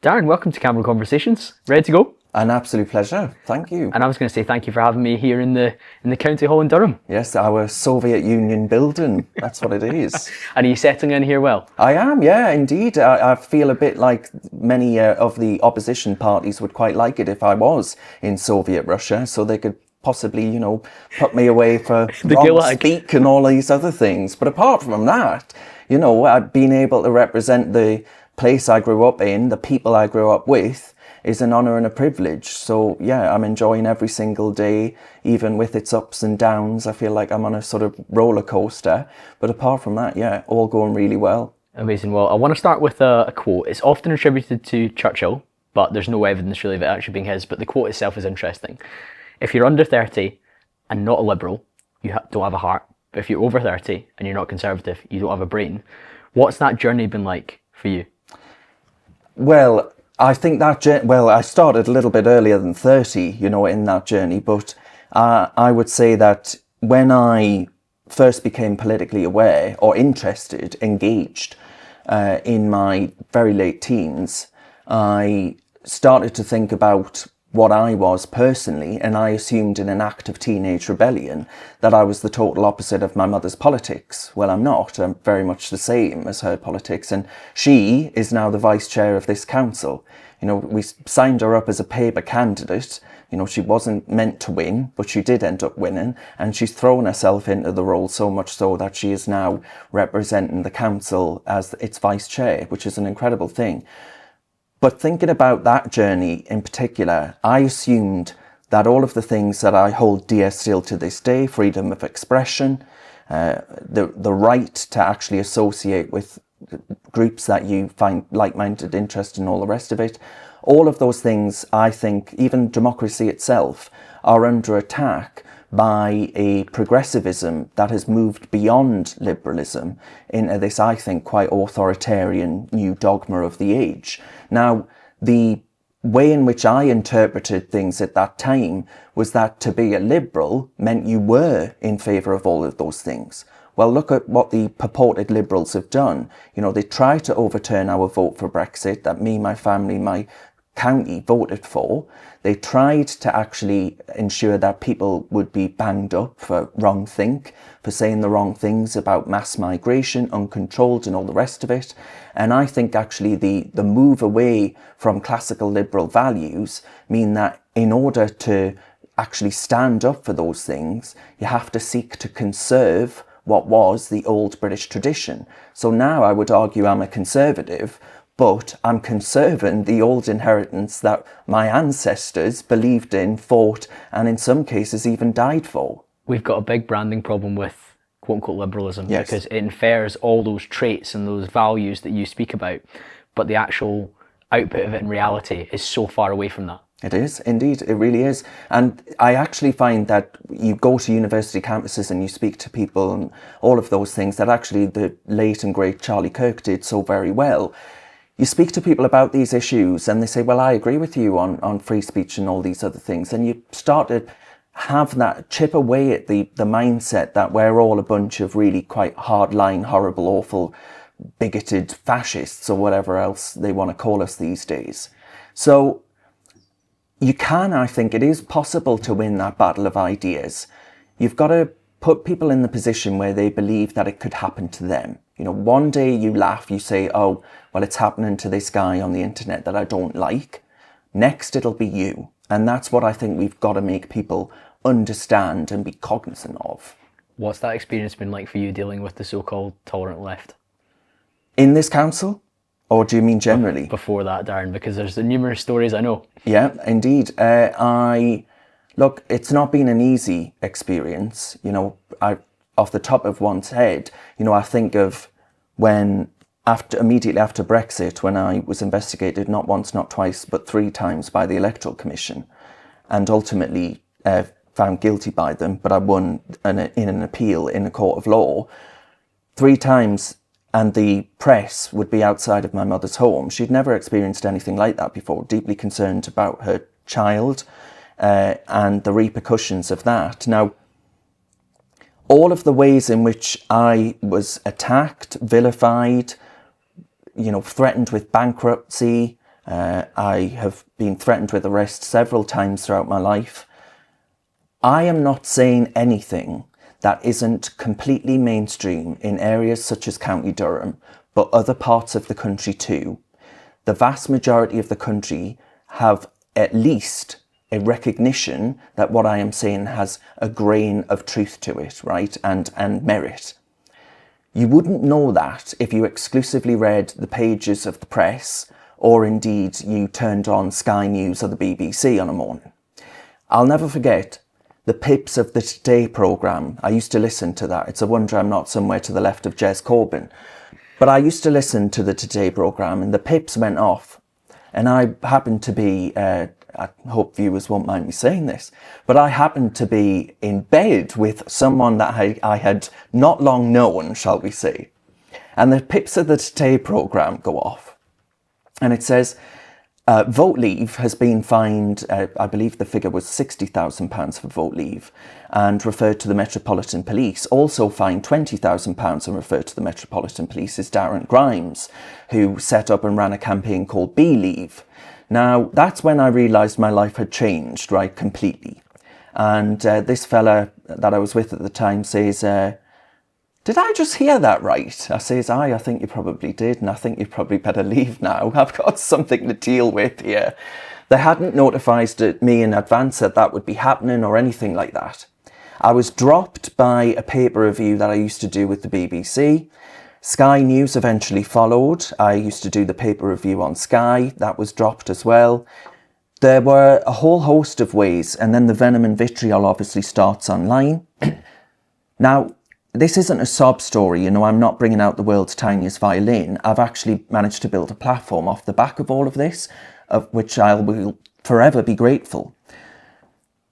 Darren, welcome to Camera Conversations. Ready to go? An absolute pleasure. Thank you. And I was going to say thank you for having me here in the County Hall in Durham. Yes, our Soviet Union building. That's what it is. And are you settling in here well? I am, yeah, indeed. I feel a bit like many of the opposition parties would quite like it if I was in Soviet Russia, so they could possibly, put me away for wrong speak and all these other things. But apart from that, I've been able to represent the place I grew up in, the people I grew up with, is an honour and a privilege. So yeah, I'm enjoying every single day, even with its ups and downs. I feel like I'm on a sort of roller coaster. But apart from that, yeah, all going really well. Amazing. Well, I want to start with a quote. It's often attributed to Churchill, but there's no evidence really of it actually being his. But the quote itself is interesting. If you're under 30 and not a liberal, you don't have a heart. But if you're over 30 and you're not conservative, you don't have a brain. What's that journey been like for you? Well, I think I started a little bit earlier than 30, in that journey. But I would say that when I first became politically aware or interested, engaged in my very late teens, I started to think about what I was personally, and I assumed in an act of teenage rebellion that I was the total opposite of my mother's politics. Well, I'm not. I'm very much the same as her politics, and she is now the vice chair of this council. We signed her up as a paper candidate. She wasn't meant to win, but she did end up winning, and she's thrown herself into the role so much so that she is now representing the council as its vice chair, which is an incredible thing. But thinking about that journey in particular, I assumed that all of the things that I hold dear still to this day, freedom of expression, the right to actually associate with groups that you find like-minded interest and all the rest of it, all of those things, I think, even democracy itself, are under attack by a progressivism that has moved beyond liberalism into this, I think, quite authoritarian new dogma of the age. Now, the way in which I interpreted things at that time was that to be a liberal meant you were in favour of all of those things. Well, look at what the purported liberals have done. They tried to overturn our vote for Brexit that me, my family, my county voted for. They tried to actually ensure that people would be banged up for wrongthink, for saying the wrong things about mass migration, uncontrolled and all the rest of it. And I think actually the move away from classical liberal values mean that in order to actually stand up for those things, you have to seek to conserve what was the old British tradition. So now I would argue I'm a conservative, but I'm conserving the old inheritance that my ancestors believed in, fought, and in some cases even died for. We've got a big branding problem with quote-unquote liberalism, yes, because it infers all those traits and those values that you speak about, but the actual output of it in reality is so far away from that. It is, indeed, it really is. And I actually find that you go to university campuses and you speak to people and all of those things that actually the late and great Charlie Kirk did so very well. You speak to people about these issues and they say, well, I agree with you on free speech and all these other things. And you start to have that chip away at the mindset that we're all a bunch of really quite hardline, horrible, awful, bigoted fascists or whatever else they want to call us these days. So you can, I think it is possible to win that battle of ideas. You've got to put people in the position where they believe that it could happen to them. One day you laugh, you say, oh, well, it's happening to this guy on the internet that I don't like. Next, it'll be you. And that's what I think we've got to make people understand and be cognizant of. What's that experience been like for you dealing with the so-called tolerant left? In this council? Or do you mean generally? Before that, Darren, because there's the numerous stories I know. Yeah, indeed. Look, it's not been an easy experience. Off the top of one's head, I think of when immediately after Brexit, when I was investigated not once, not twice, but 3 times by the Electoral Commission, and ultimately found guilty by them, but I won in an appeal in a court of law 3 times. And the press would be outside of my mother's home. She'd never experienced anything like that before, deeply concerned about her child and the repercussions of that. Now, all of the ways in which I was attacked, vilified, threatened with bankruptcy, I have been threatened with arrest several times throughout my life. I am not saying anything that isn't completely mainstream in areas such as County Durham, but other parts of the country too. The vast majority of the country have at least a recognition that what I am saying has a grain of truth to it, right, and merit. You wouldn't know that if you exclusively read the pages of the press, or indeed you turned on Sky News or the BBC on a morning. I'll never forget the pips of the Today programme. I used to listen to that. It's a wonder I'm not somewhere to the left of Jez Corbyn. But I used to listen to the Today programme and the pips went off. And I happened to be, I hope viewers won't mind me saying this, but I happened to be in bed with someone that I had not long known, shall we say. And the pips of the Today programme go off. And it says, Vote Leave has been fined, I believe the figure was £60,000 for Vote Leave, and referred to the Metropolitan Police. Also fined £20,000 and referred to the Metropolitan Police is Darren Grimes, who set up and ran a campaign called Be Leave. Now, that's when I realised my life had changed, right, completely. And this fella that I was with at the time says, did I just hear that right? I says, I think you probably did, and I think you probably better leave now. I've got something to deal with here. They hadn't notified me in advance that that would be happening or anything like that. I was dropped by a paper review that I used to do with the BBC. Sky News eventually followed. I used to do the paper review on Sky. That was dropped as well. There were a whole host of ways, and then the venom and vitriol obviously starts online. Now, this isn't a sob story, you know, I'm not bringing out the world's tiniest violin. I've actually managed to build a platform off the back of all of this, of which I will forever be grateful.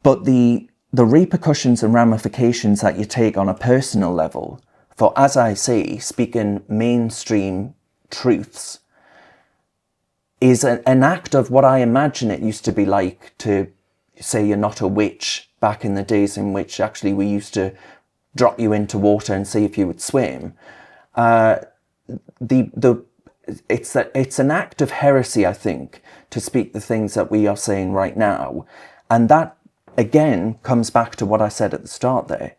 But the repercussions and ramifications that you take on a personal level for, as I say, speaking mainstream truths is an act of what I imagine it used to be like to say you're not a witch back in the days in which actually we used to drop you into water and see if you would swim. It's an act of heresy, I think, to speak the things that we are saying right now. And that, again, comes back to what I said at the start there,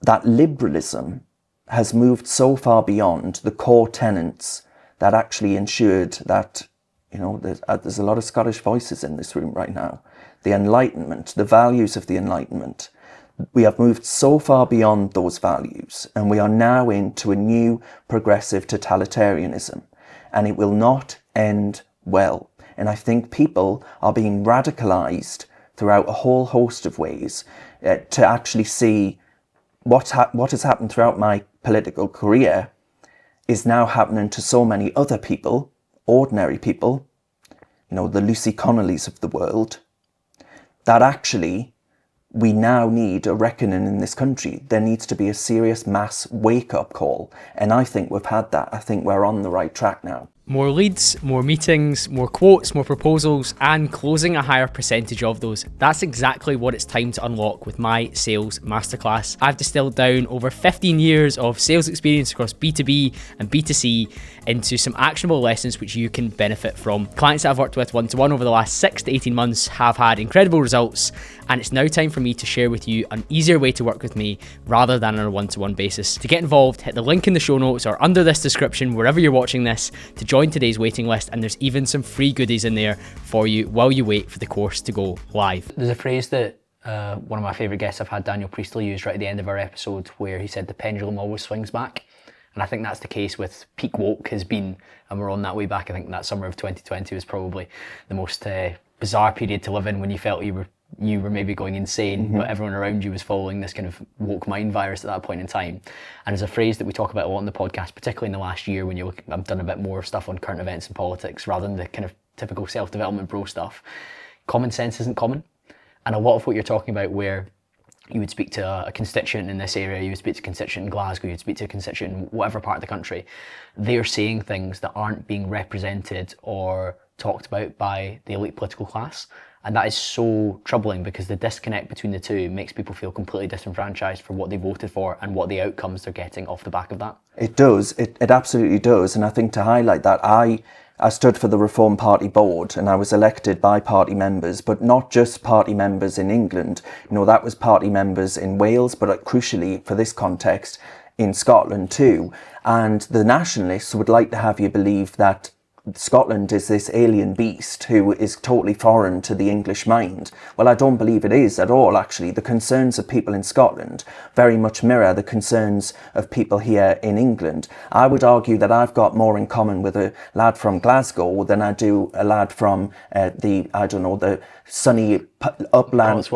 that liberalism has moved so far beyond the core tenets that actually ensured that, you know, there's a lot of Scottish voices in this room right now. The Enlightenment, the values of the Enlightenment. We have moved so far beyond those values, and we are now into a new progressive totalitarianism, and it will not end well. And I think people are being radicalized throughout a whole host of ways to actually see what has happened throughout my political career is now happening to so many other people, ordinary people, you know, the Lucy Connollys of the world, that actually we now need a reckoning in this country. There needs to be a serious mass wake-up call. And I think we've had that. I think we're on the right track now. More leads, more meetings, more quotes, more proposals, and closing a higher percentage of those. That's exactly what it's time to unlock with my sales masterclass. I've distilled down over 15 years of sales experience across B2B and B2C into some actionable lessons which you can benefit from. Clients that I've worked with one-to-one over the last 6 to 18 months have had incredible results, and it's now time for me to share with you an easier way to work with me rather than on a one-to-one basis. To get involved, hit the link in the show notes or under this description wherever you're watching this to join today's waiting list, and there's even some free goodies in there for you while you wait for the course to go live. There's a phrase that one of my favourite guests I've had, Daniel Priestley, used right at the end of our episode, where he said the pendulum always swings back. And I think that's the case with peak woke has been, and we're on that way back. I think that summer of 2020 was probably the most bizarre period to live in, when you felt you were maybe going insane, but everyone around you was following this kind of woke mind virus at that point in time. And there's a phrase that we talk about a lot in the podcast, particularly in the last year when I've done a bit more stuff on current events and politics rather than the kind of typical self-development bro stuff. Common sense isn't common. And a lot of what you're talking about, where you would speak to a constituent in this area, you would speak to a constituent in Glasgow, you'd speak to a constituent in whatever part of the country, they're saying things that aren't being represented or talked about by the elite political class. And that is so troubling because the disconnect between the two makes people feel completely disenfranchised for what they voted for and what the outcomes they're getting off the back of that. It does. It absolutely does. And I think to highlight that, I stood for the Reform Party board and I was elected by party members, but not just party members in England. That was party members in Wales, but crucially for this context, in Scotland too. And the nationalists would like to have you believe that Scotland is this alien beast who is totally foreign to the English mind. Well, I don't believe it is at all, actually. The concerns of people in Scotland very much mirror the concerns of people here in England. I would argue that I've got more in common with a lad from Glasgow than I do a lad from the sunny upland.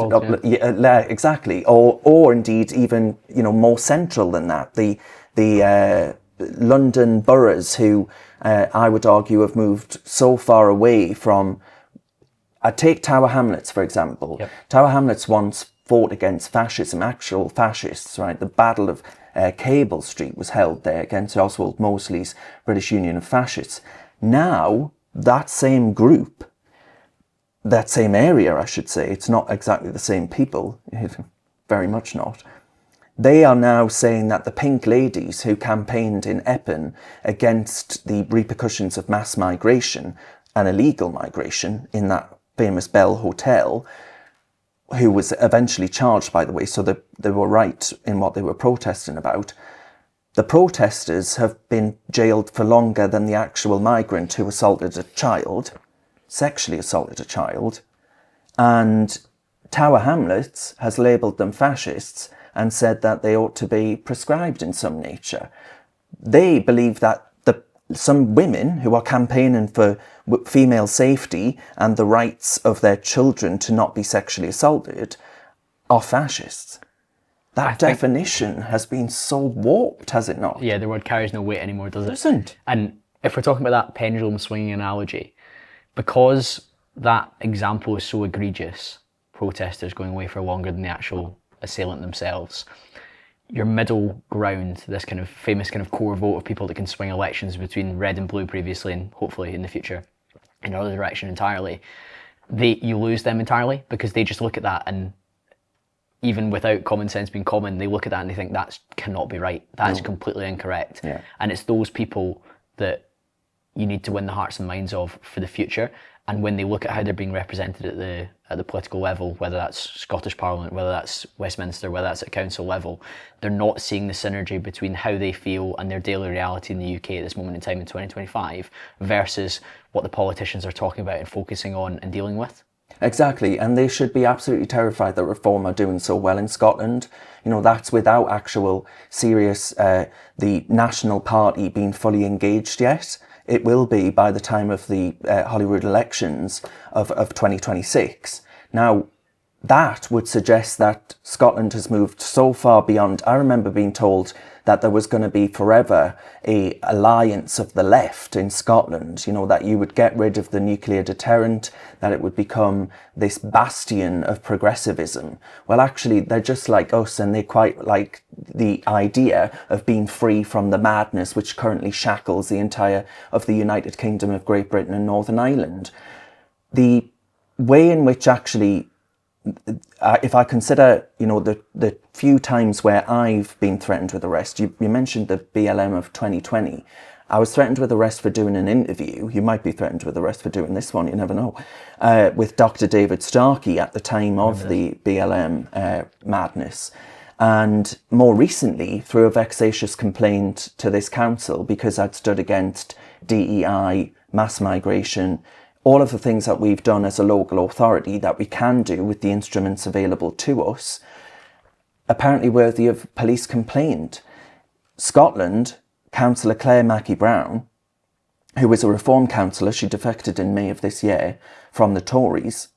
Yeah, exactly. Or indeed even, more central than that. The London boroughs who I would argue have moved so far away from... I take Tower Hamlets, for example. Yep. Tower Hamlets once fought against fascism, actual fascists, right? The Battle of Cable Street was held there against Oswald Mosley's British Union of Fascists. Now, that same group, that same area, I should say, it's not exactly the same people, very much not. They are now saying that the Pink Ladies who campaigned in Epping against the repercussions of mass migration and illegal migration in that famous Bell Hotel, who was eventually charged, by the way, so they were right in what they were protesting about. The protesters have been jailed for longer than the actual migrant who assaulted a child, sexually assaulted a child, and Tower Hamlets has labelled them fascists and said that they ought to be prescribed in some nature. They believe that some women who are campaigning for female safety and the rights of their children to not be sexually assaulted are fascists. That definition has been so warped, has it not? Yeah, the word carries no weight anymore, does it? It doesn't. And if we're talking about that pendulum swinging analogy, because that example is so egregious, protesters going away for longer than the actual assailant themselves, your middle ground, this kind of famous kind of core vote of people that can swing elections between red and blue previously and hopefully in the future in another direction entirely, you lose them entirely because they just look at that and even without common sense being common, they look at that and they think that cannot be right. That is completely incorrect. Yeah. And it's those people that you need to win the hearts and minds of for the future. And when they look at how they're being represented at the political level, whether that's Scottish Parliament, whether that's Westminster, whether that's at council level, they're not seeing the synergy between how they feel and their daily reality in the UK at this moment in time in 2025 versus what the politicians are talking about and focusing on and dealing with. Exactly, and they should be absolutely terrified that Reform are doing so well in Scotland. That's without actual serious, the National Party being fully engaged yet. It will be by the time of the Holyrood elections of 2026. Now, that would suggest that Scotland has moved so far beyond. I remember being told that there was going to be forever a alliance of the left in Scotland, that you would get rid of the nuclear deterrent, that it would become this bastion of progressivism. Well, actually, they're just like us, and they quite like the idea of being free from the madness which currently shackles the entire of the United Kingdom of Great Britain and Northern Ireland. The way in which actually, if I consider, the few times where I've been threatened with arrest, you mentioned the BLM of 2020. I was threatened with arrest for doing an interview. You might be threatened with arrest for doing this one, you never know, with Dr. David Starkey at the time of the BLM madness. And more recently, through a vexatious complaint to this council because I'd stood against DEI, mass migration, all of the things that we've done as a local authority that we can do with the instruments available to us, apparently worthy of police complaint. Scotland, Councillor Claire Mackey-Brown, who was a Reform councillor, she defected in May of this year from the Tories,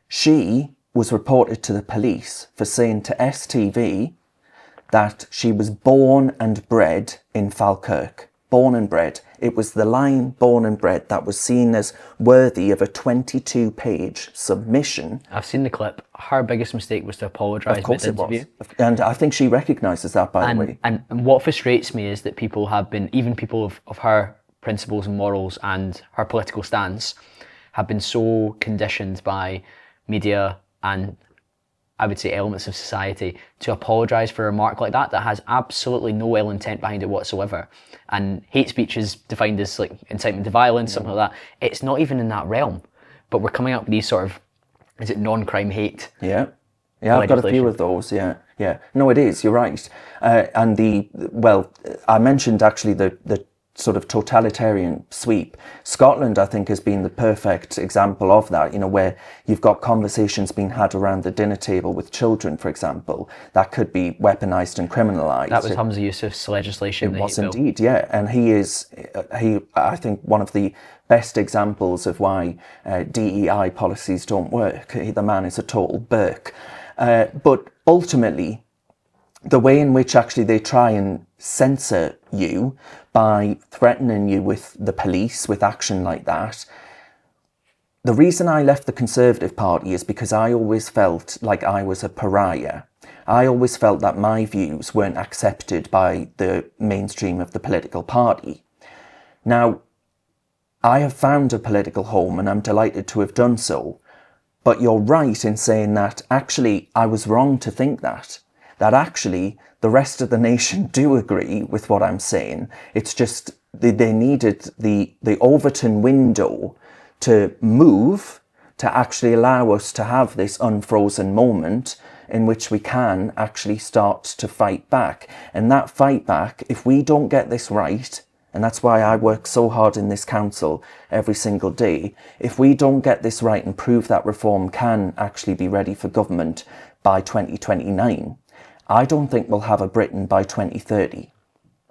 she was reported to the police for saying to STV that she was born and bred in Falkirk. Born and bred. It was the line born and bred that was seen as worthy of a 22-page submission. I've seen the clip. Her biggest mistake was to apologise mid-interview. And I think she recognises that, by the way. And what frustrates me is that people have been, even people of her principles and morals and her political stance, have been so conditioned by media and I would say elements of society to apologise for a remark like that has absolutely no ill intent behind it whatsoever. And hate speech is defined as like incitement to violence, something like that. It's not even in that realm. But we're coming up with these sort of, is it non-crime hate? Yeah, I've got a few of those, yeah. No, it is, you're right. And I mentioned actually the sort of totalitarian sweep. Scotland, I think, has been the perfect example of that, where you've got conversations being had around the dinner table with children, for example, that could be weaponised and criminalised. That was Humza Yousaf's legislation. It was indeed, yeah. And I think, one of the best examples of why DEI policies don't work. The man is a total Burke. But ultimately, the way in which actually they try and censor you by threatening you with the police, with action like that. The reason I left the Conservative Party is because I always felt like I was a pariah. I always felt that my views weren't accepted by the mainstream of the political party. Now, I have found a political home and I'm delighted to have done so. But you're right in saying that actually I was wrong to think that actually the rest of the nation do agree with what I'm saying. It's just they needed the Overton window to move to actually allow us to have this unfrozen moment in which we can actually start to fight back. And that fight back, if we don't get this right, and that's why I work so hard in this council every single day, if we don't get this right and prove that reform can actually be ready for government by 2029, I don't think we'll have a Britain by 2030.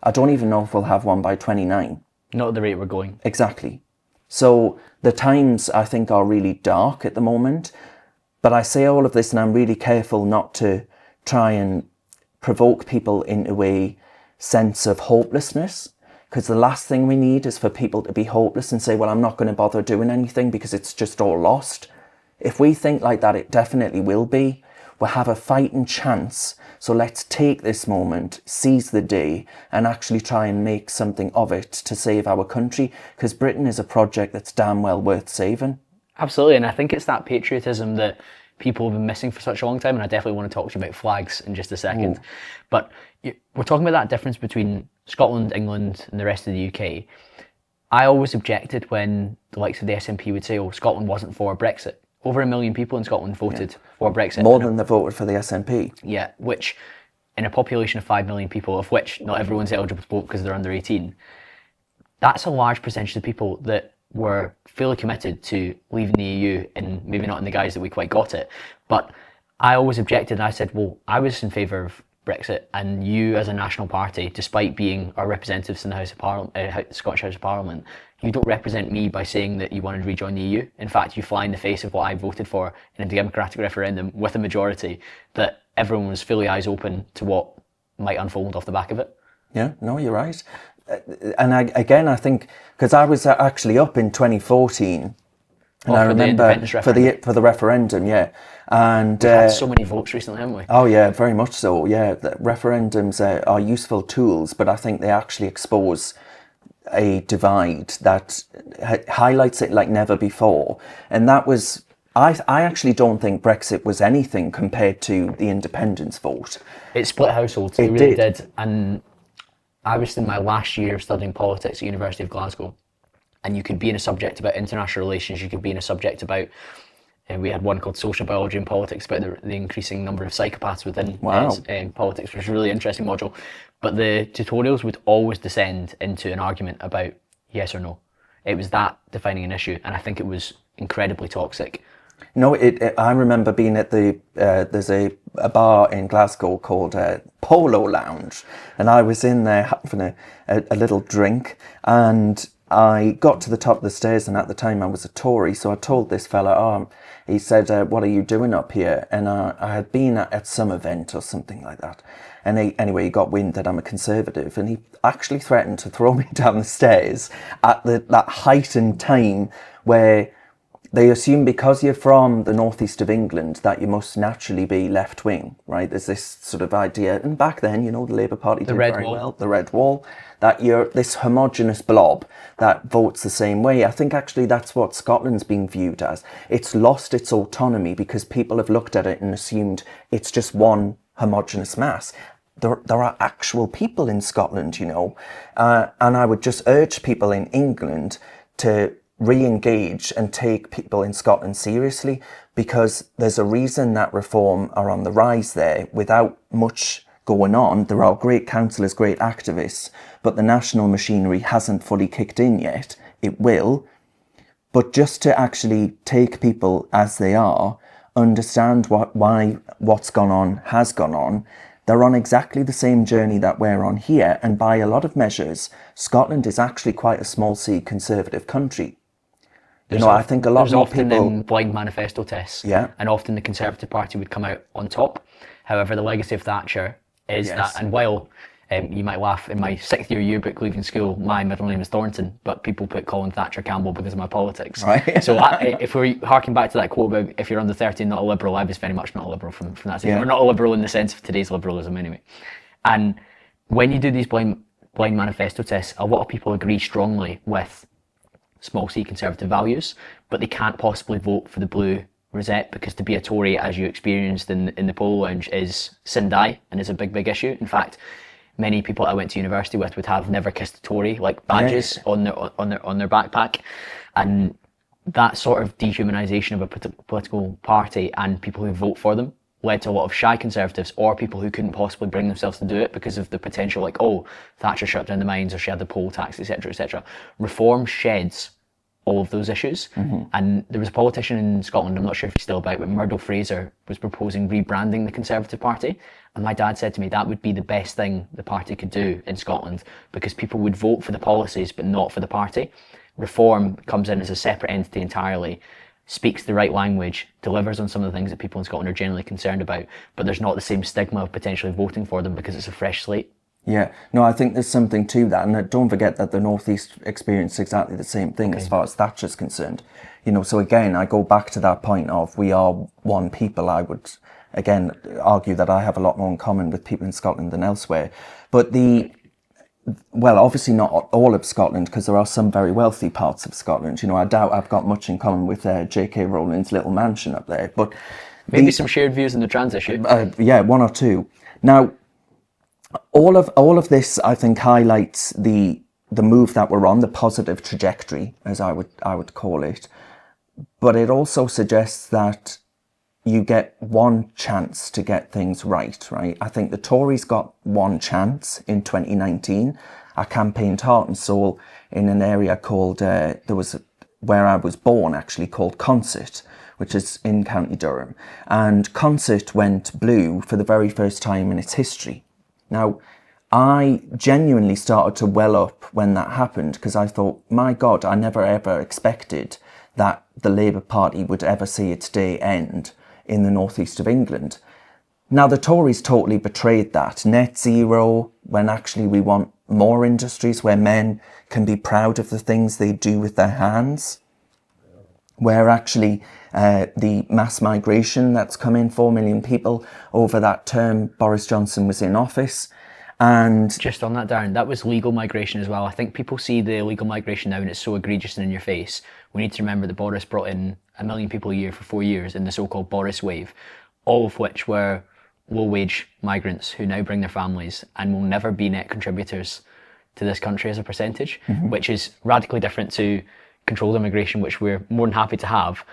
I don't even know if we'll have one by 29. Not at the rate we're going. Exactly. So the times, I think, are really dark at the moment. But I say all of this and I'm really careful not to try and provoke people into a sense of hopelessness. Because the last thing we need is for people to be hopeless and say, well, I'm not going to bother doing anything because it's just all lost. If we think like that, it definitely will be. We'll have a fighting chance. So let's take this moment, seize the day, and actually try and make something of it to save our country, because Britain is a project that's damn well worth saving. Absolutely, and I think it's that patriotism that people have been missing for such a long time, and I definitely want to talk to you about flags in just a second. Ooh. But we're talking about that difference between Scotland, England, and the rest of the UK. I always objected when the likes of the SNP would say, oh, Scotland wasn't for Brexit. Over 1 million people in Scotland voted for Brexit. More than they voted for the SNP. Yeah, which in a population of 5 million people, of which not everyone's eligible to vote because they're under 18, that's a large percentage of people that were fully committed to leaving the EU, and maybe not in the guise that we quite got it. But I always objected and I said, well, I was in favour of Brexit, and you as a national party, despite being our representatives in the House of Parliament, Scottish House of Parliament, you don't represent me by saying that you wanted to rejoin the EU. In fact, you fly in the face of what I voted for in a democratic referendum with a majority that everyone was fully eyes open to what might unfold off the back of it. Yeah, no, you're right. And I think, because I was actually up in 2014, and I remember for the referendum, yeah. And we've had so many votes recently, haven't we? Oh yeah, very much so. Yeah, the referendums are useful tools, but I think they actually expose a divide that highlights it like never before. And that was, I actually don't think Brexit was anything compared to the independence vote. It split households. It really did. And I was in my last year of studying politics at University of Glasgow. And you could be in a subject about international relations, you could be in a subject about, we had one called social biology and politics, about the increasing number of psychopaths within politics, which was a really interesting module. But the tutorials would always descend into an argument about yes or no. It was that defining an issue, and I think it was incredibly toxic. No, I remember being at there's a bar in Glasgow called Polo Lounge, and I was in there having a little drink, and I got to the top of the stairs, and at the time I was a Tory, so I told this fella, he said, what are you doing up here? And I had been at some event or something like that. And anyway, he got wind that I'm a Conservative, and he actually threatened to throw me down the stairs at that heightened time where they assume because you're from the northeast of England that you must naturally be left-wing, right? There's this sort of idea, and back then, the Labour Party did very well, the Red Wall, that you're this homogenous blob that votes the same way. I think actually that's what Scotland's being viewed as. It's lost its autonomy because people have looked at it and assumed it's just one homogenous mass. There are actual people in Scotland, and I would just urge people in England to re-engage and take people in Scotland seriously, because there's a reason that reform are on the rise there without much going on. There are great councillors, great activists, but the national machinery hasn't fully kicked in yet. It will. But just to actually take people as they are, understand why what's gone on has gone on. They're on exactly the same journey that we're on here, and by a lot of measures, Scotland is actually quite a small C conservative country. I think a lot more people... There's often blind manifesto tests, and often the Conservative Party would come out on top. However, the legacy of Thatcher is that, and while you might laugh, in my 6th year yearbook leaving school, my middle name is Thornton, but people put Colin Thatcher Campbell because of my politics. Right. So if we're harking back to that quote about if you're under 30 and not a liberal, I was very much not a liberal from that side. Or not a liberal in the sense of today's liberalism anyway. And when you do these blind manifesto tests, a lot of people agree strongly with small c conservative values, but they can't possibly vote for the blue rosette because to be a Tory, as you experienced in the polo lounge, is sin die and is a big issue. In fact, many people I went to university with would have never kissed a Tory like badges on their backpack, and that sort of dehumanisation of a political party and people who vote for them led to a lot of shy conservatives or people who couldn't possibly bring themselves to do it because of the potential, like, oh, Thatcher shut down the mines or she had the poll tax, etc., etc. Reform sheds all of those issues. And there was a politician in Scotland, I'm not sure if he's still about, but Murdo Fraser was proposing rebranding the Conservative Party, and my dad said to me that would be the best thing the party could do in Scotland because people would vote for the policies but not for the party. Reform comes in as a separate entity entirely, speaks the right language, delivers on some of the things that people in Scotland are generally concerned about, but there's not the same stigma of potentially voting for them because it's a fresh slate. Yeah, no, I think there's something to that, and don't forget that the North East experienced exactly the same thing as far as Thatcher's concerned. So again, I go back to that point of we are one people. I would, again, argue that I have a lot more in common with people in Scotland than elsewhere. But obviously not all of Scotland, because there are some very wealthy parts of Scotland. I doubt I've got much in common with J.K. Rowling's little mansion up there. But maybe some shared views in the trans issue. Yeah, one or two. Now, all of this, I think, highlights the move that we're on, the positive trajectory, as I would call it. But it also suggests that you get one chance to get things right? I think the Tories got one chance in 2019. I campaigned heart and soul in an area called, where I was born actually, called Consett, which is in County Durham. And Consett went blue for the very first time in its history. Now, I genuinely started to well up when that happened because I thought, my God, I never ever expected that the Labour Party would ever see its day end in the northeast of England. Now, the Tories totally betrayed that. Net zero, when actually we want more industries where men can be proud of the things they do with their hands. Where actually the mass migration that's come in, 4 million people over that term Boris Johnson was in office. And just on that, Darren, that was legal migration as well. I think people see the illegal migration now and it's so egregious and in your face. We need to remember that Boris brought in 1 million people a year for 4 years in the so-called Boris wave, all of which were low-wage migrants who now bring their families and will never be net contributors to this country as a percentage, which is radically different to controlled immigration, which we're more than happy to have,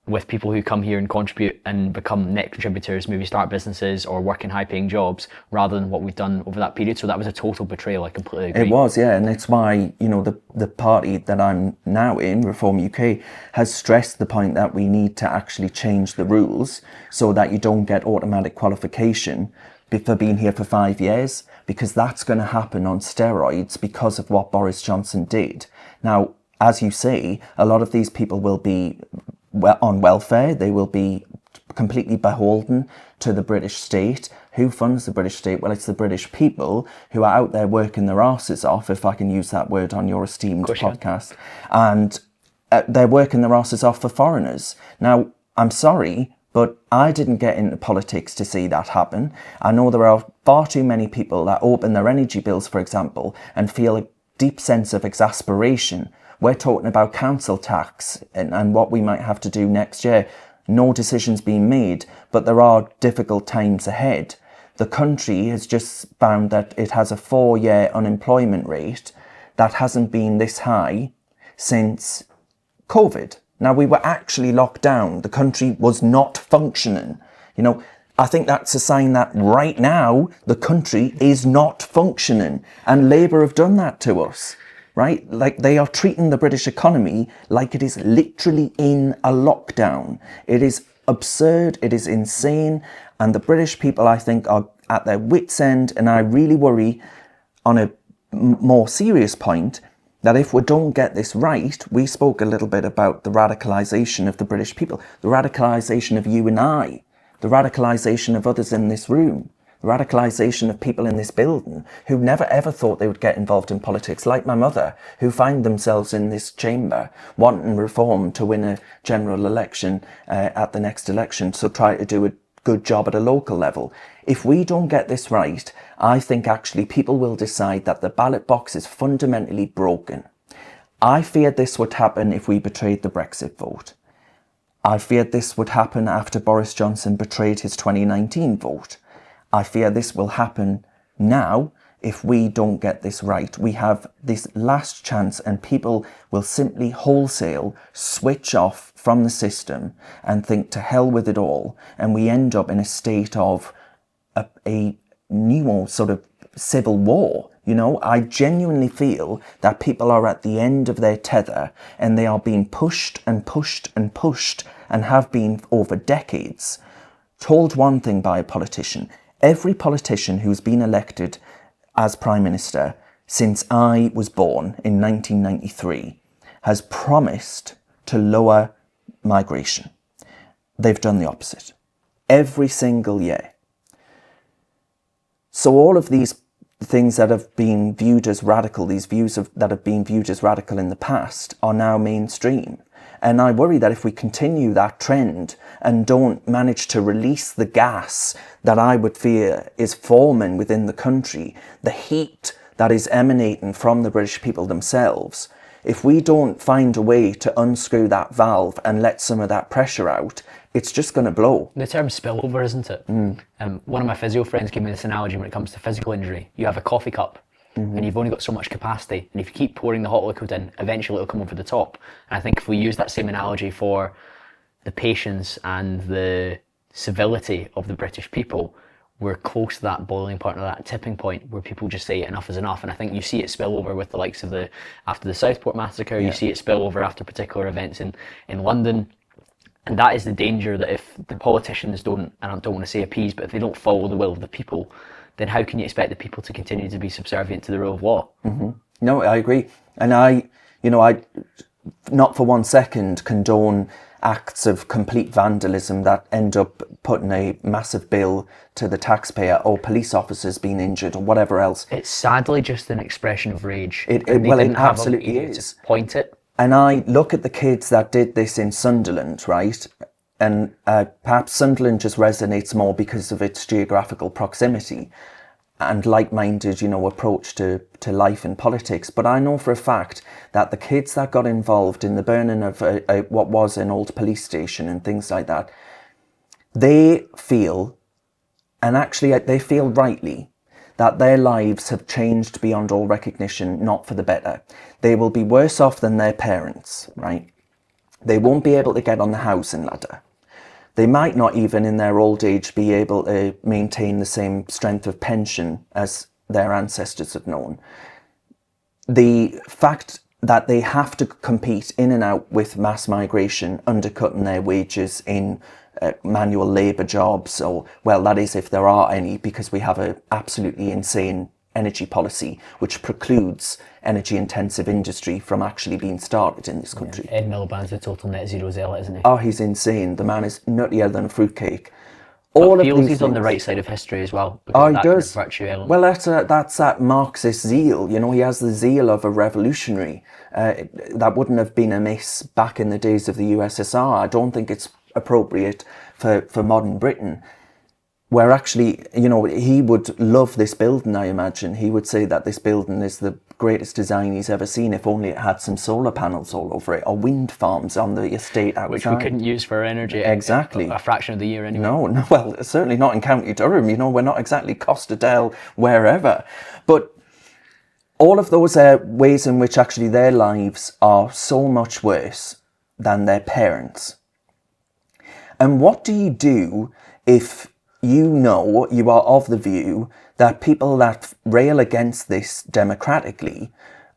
with people who come here and contribute and become net contributors, maybe start businesses or work in high-paying jobs, rather than what we've done over that period. So that was a total betrayal. I completely agree. It was, yeah, and it's why the party that I'm now in, Reform UK, has stressed the point that we need to actually change the rules so that you don't get automatic qualification for being here for 5 years, because that's going to happen on steroids because of what Boris Johnson did. Now, as you say, a lot of these people will be on welfare. They will be completely beholden to the British state. Who funds the British state? Well, it's the British people who are out there working their arses off, if I can use that word on your esteemed podcast. And they're working their asses off for foreigners. Now, I'm sorry, but I didn't get into politics to see that happen. I know there are far too many people that open their energy bills, for example, and feel a deep sense of exasperation. We're talking about council tax and what we might have to do next year. No decisions being made, but there are difficult times ahead. The country has just found that it has a 4-year unemployment rate that hasn't been this high since COVID. Now, we were actually locked down. The country was not functioning. You know, I think that's a sign that right now the country is not functioning, and Labour have done that to us, right? Like, they are treating the British economy like it is literally in a lockdown. It is absurd, it is insane, and the British people, I think, are at their wits' end, and I really worry, on a more serious point, that if we don't get this right, we spoke a little bit about the radicalisation of the British people, the radicalisation of you and I, the radicalisation of others in this room, the radicalisation of people in this building who never ever thought they would get involved in politics, like my mother, who find themselves in this chamber wanting reform to win a general election at the next election, so try to do a good job at a local level. If we don't get this right, I think actually people will decide that the ballot box is fundamentally broken. I feared this would happen if we betrayed the Brexit vote. I feared this would happen after Boris Johnson betrayed his 2019 vote. I fear this will happen now if we don't get this right. We have this last chance and people will simply wholesale switch off from the system and think to hell with it all. And we end up in a state of a new sort of civil war. You know, I genuinely feel that people are at the end of their tether and they are being pushed and pushed and pushed and have been over decades. Told one thing by a politician. Every politician who's been elected as Prime Minister since I was born in 1993 has promised to lower migration. They've done the opposite. Every single year. So all of these things that have been viewed as radical, these views that have been viewed as radical in the past are now mainstream. And I worry that if we continue that trend and don't manage to release the gas that I would fear is forming within the country, the heat that is emanating from the British people themselves, if we don't find a way to unscrew that valve and let some of that pressure out, it's just going to blow. The term spillover, isn't it? One of my physio friends gave me this analogy when it comes to physical injury. You have a coffee cup. And you've only got so much capacity, and if you keep pouring the hot liquid in, eventually it'll come over the top. And I think if we use that same analogy for the patience and the civility of the British people, we're close to that boiling point or that tipping point where people just say enough is enough. And I think you see it spill over with the likes of after the Southport massacre, you see it spill over after particular events in London. And that is the danger, that if the politicians don't, and I don't want to say appease, but if they don't follow the will of the people, then how can you expect the people to continue to be subservient to the rule of law? No, I agree. And I not for 1 second condone acts of complete vandalism that end up putting a massive bill to the taxpayer, or police officers being injured, or whatever else. It's sadly just an expression of rage. It absolutely is. To point it. And I look at the kids that did this in Sunderland, right? And perhaps Sunderland just resonates more because of its geographical proximity and like-minded, approach to life and politics. But I know for a fact that the kids that got involved in the burning of what was an old police station and things like that, they feel, and actually they feel rightly, that their lives have changed beyond all recognition, not for the better. They will be worse off than their parents, right? They won't be able to get on the housing ladder. They might not even in their old age be able to maintain the same strength of pension as their ancestors have known. The fact that they have to compete in and out with mass migration, undercutting their wages in manual labour jobs, or, well, that is if there are any, because we have an absolutely insane energy policy which precludes energy intensive industry from actually being started in this country. Ed Miliband's a total net zero zealot, isn't he? Oh, he's insane. The man is nuttier than a fruitcake. all of feels these he's on the things. right side of history as well. Oh, Because of he that kind of does. virtue element. Well, that's that Marxist zeal. You know, he has the zeal of a revolutionary. That wouldn't have been amiss back in the days of the USSR. I don't think it's appropriate for modern Britain. Where actually, you know, he would love this building, I imagine. He would say that this building is the greatest design he's ever seen, if only it had some solar panels all over it, or wind farms on the estate outside. Which we couldn't use for energy. Exactly. A fraction of the year anyway. No, well, certainly not in County Durham. You know, we're not exactly Costadale, wherever. But all of those ways in which actually their lives are so much worse than their parents. And what do you do if you know you are of the view that people that rail against this democratically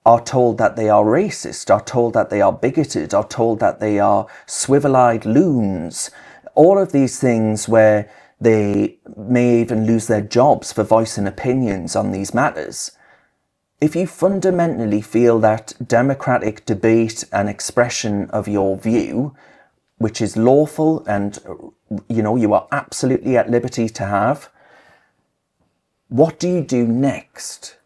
are told that they are racist, are told that they are bigoted, are told that they are swivel-eyed loons, all of these things where they may even lose their jobs for voicing opinions on these matters? If you fundamentally feel that democratic debate and expression of your view, which is lawful and, you know, you are absolutely at liberty to have, what do you do next?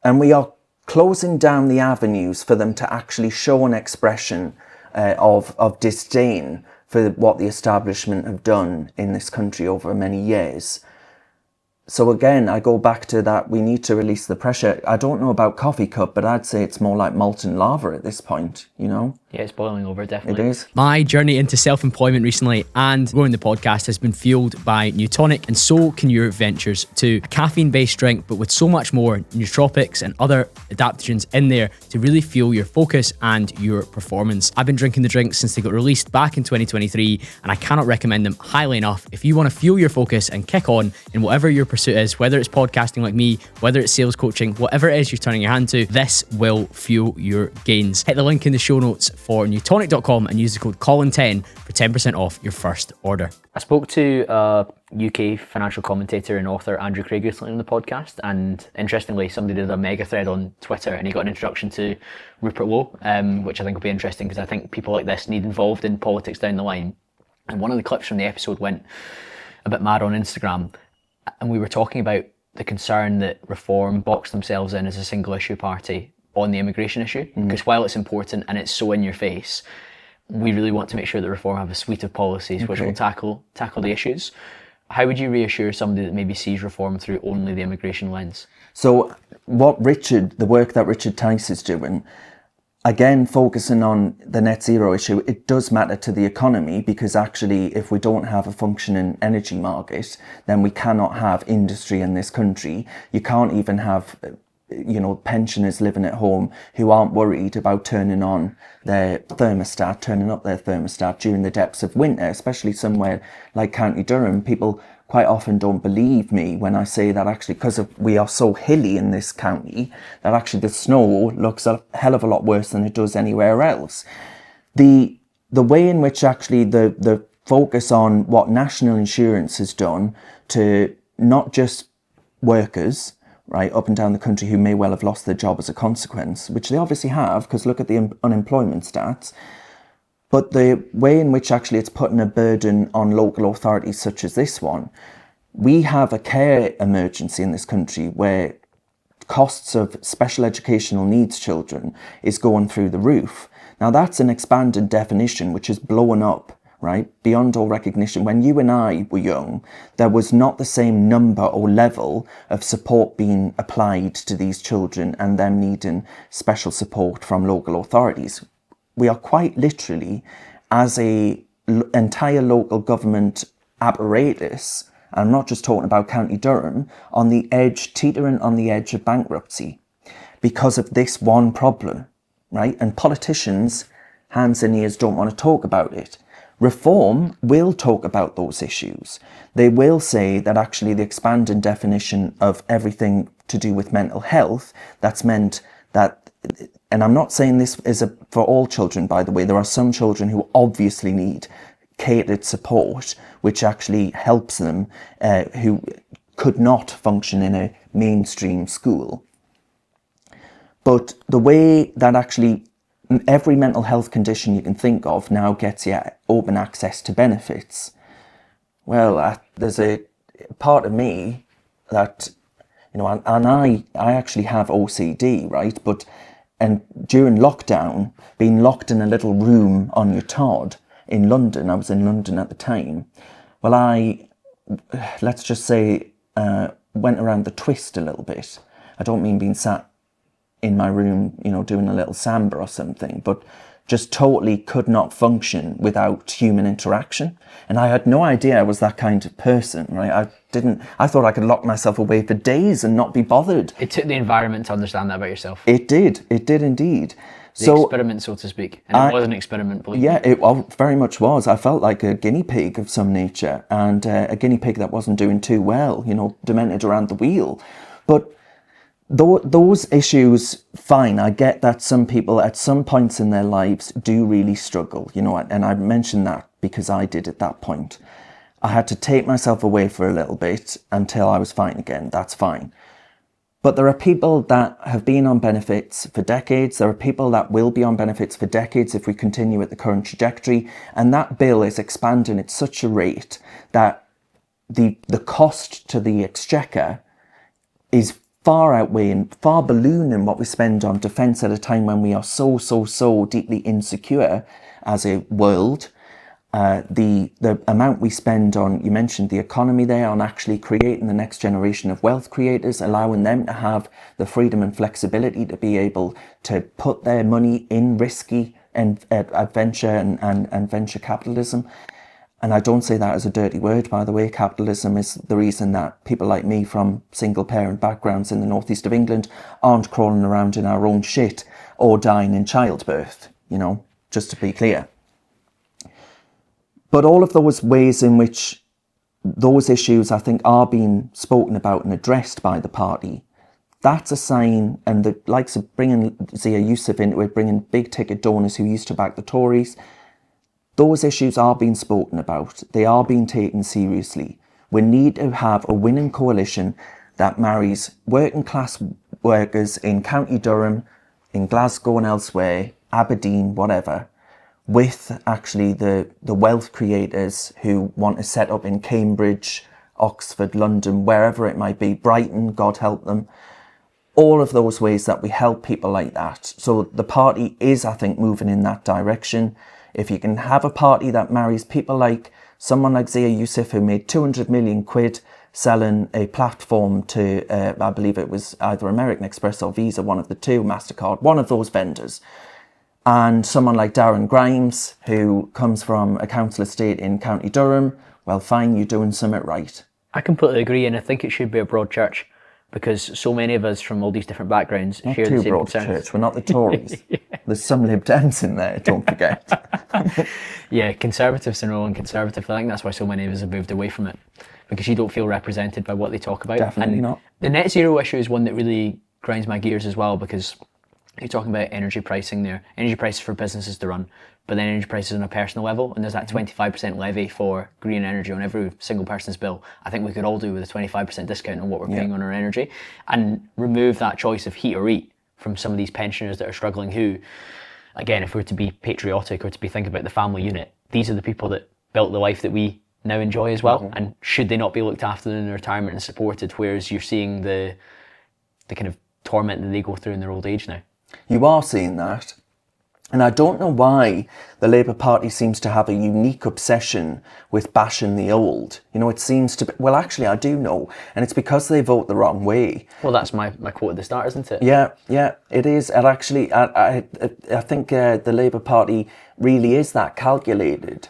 And we are closing down the avenues for them to actually show an expression of disdain for what the establishment have done in this country over many years. So again, I go back to that, we need to release the pressure. I don't know about coffee cup, but I'd say it's more like molten lava at this point, you know? Yeah, it's boiling over, definitely. It is. My journey into self-employment recently and growing the podcast has been fueled by Newtonic, and so can your ventures too. A caffeine-based drink, but with so much more nootropics and other adaptogens in there to really fuel your focus and your performance. I've been drinking the drink since they got released back in 2023, and I cannot recommend them highly enough. If you want to fuel your focus and kick on in whatever your pursuit is, whether it's podcasting like me, whether it's sales coaching, whatever it is you're turning your hand to, this will fuel your gains. Hit the link in the show notes for newtonic.com and use the code Colin10 for 10% off your first order. I spoke to UK financial commentator and author Andrew Craig recently on the podcast, and interestingly, somebody did a mega thread on Twitter and he got an introduction to Rupert Lowe, which I think will be interesting because I think people like this need involved in politics down the line. And one of the clips from the episode went a bit mad on Instagram, and we were talking about the concern that Reform box themselves in as a single issue party on the immigration issue, because while it's important and it's so in your face, we really want to make sure that Reform have a suite of policies which will tackle the issues. How would you reassure somebody that maybe sees Reform through only the immigration lens? So the work that Richard Tice is doing, again, focusing on the net zero issue, it does matter to the economy, because actually if we don't have a functioning energy market, then we cannot have industry in this country. You can't even have, you know, pensioners living at home who aren't worried about turning up their thermostat during the depths of winter, especially somewhere like County Durham. People quite often don't believe me when I say that actually, because we are so hilly in this county, that actually the snow looks a hell of a lot worse than it does anywhere else. The way in which actually the focus on what national insurance has done to not just workers, right, up and down the country who may well have lost their job as a consequence, which they obviously have, because look at the unemployment stats, but the way in which actually it's putting a burden on local authorities such as this one. We have a care emergency in this country where costs of special educational needs children is going through the roof. Now that's an expanded definition which is blowing up, right, beyond all recognition. When you and I were young, there was not the same number or level of support being applied to these children and them needing special support from local authorities. We are quite literally, as a entire local government apparatus, and I'm not just talking about County Durham, teetering on the edge of bankruptcy because of this one problem, right? And politicians, hands and ears, don't want to talk about it. Reform will talk about those issues. They will say that actually the expanded definition of everything to do with mental health, that's meant that, and I'm not saying this is for all children, by the way, there are some children who obviously need catered support, which actually helps them, who could not function in a mainstream school. But the way that actually every mental health condition you can think of now gets you open access to benefits, Well, there's a part of me that, and I actually have OCD, right? And during lockdown, being locked in a little room on your Todd in London, I was in London at the time, well, let's just say, went around the twist a little bit. I don't mean being sat in my room, doing a little samba or something, but just totally could not function without human interaction. And I had no idea I was that kind of person, right? I thought I could lock myself away for days and not be bothered. It took the environment to understand that about yourself. It did indeed. The experiment, so to speak. And it was an experiment, believe me. Yeah, it very much was. I felt like a guinea pig of some nature, and a guinea pig that wasn't doing too well, demented around the wheel. But those issues, fine, I get that some people at some points in their lives do really struggle, and I mentioned that because I did at that point. I had to take myself away for a little bit until I was fine again. That's fine. But there are people that have been on benefits for decades. There are people that will be on benefits for decades if we continue at the current trajectory. And that bill is expanding at such a rate that the cost to the exchequer is far outweighing, far ballooning what we spend on defence at a time when we are so deeply insecure as a world. The amount we spend on, you mentioned the economy there, on actually creating the next generation of wealth creators, allowing them to have the freedom and flexibility to be able to put their money in risky adventure and venture capitalism. And I don't say that as a dirty word, by the way. Capitalism is the reason that people like me from single parent backgrounds in the northeast of England aren't crawling around in our own shit or dying in childbirth, just to be clear. But all of those ways in which those issues, I think, are being spoken about and addressed by the party, that's a sign, and the likes of bringing Zia Youssef into it, bringing big ticket donors who used to back the Tories, those issues are being spoken about. They are being taken seriously. We need to have a winning coalition that marries working class workers in County Durham, in Glasgow and elsewhere, Aberdeen, whatever, with actually the wealth creators who want to set up in Cambridge, Oxford, London, wherever it might be, Brighton, God help them. All of those ways that we help people like that. So the party is, I think, moving in that direction. If you can have a party that marries people like someone like Zia Youssef, who made 200 million quid selling a platform to, I believe it was either American Express or Visa, one of the two, MasterCard, one of those vendors. And someone like Darren Grimes, who comes from a council estate in County Durham, well, fine, you're doing something right. I completely agree, and I think it should be a broad church, because so many of us from all these different backgrounds share the same concerns. Church. We're not the Tories. Yeah. There's some Lib Dems in there, don't forget. Yeah, Conservatives and all Conservative. I think that's why so many of us have moved away from it, because you don't feel represented by what they talk about. Definitely and not. The net zero issue is one that really grinds my gears as well, because you're talking about energy pricing there, energy prices for businesses to run, but then energy prices on a personal level, and there's that 25% levy for green energy on every single person's bill. I think we could all do with a 25% discount on what we're paying on our energy, and remove that choice of heat or eat from some of these pensioners that are struggling, who, again, if we're to be patriotic or to be thinking about the family unit, these are the people that built the life that we now enjoy as well, and should they not be looked after in their retirement and supported, whereas you're seeing the kind of torment that they go through in their old age now. You are seeing that. And I don't know why the Labour Party seems to have a unique obsession with bashing the old. It seems to be, well, actually, I do know. And it's because they vote the wrong way. Well, that's my quote at the start, isn't it? Yeah, it is. And actually, I think the Labour Party really is that calculated.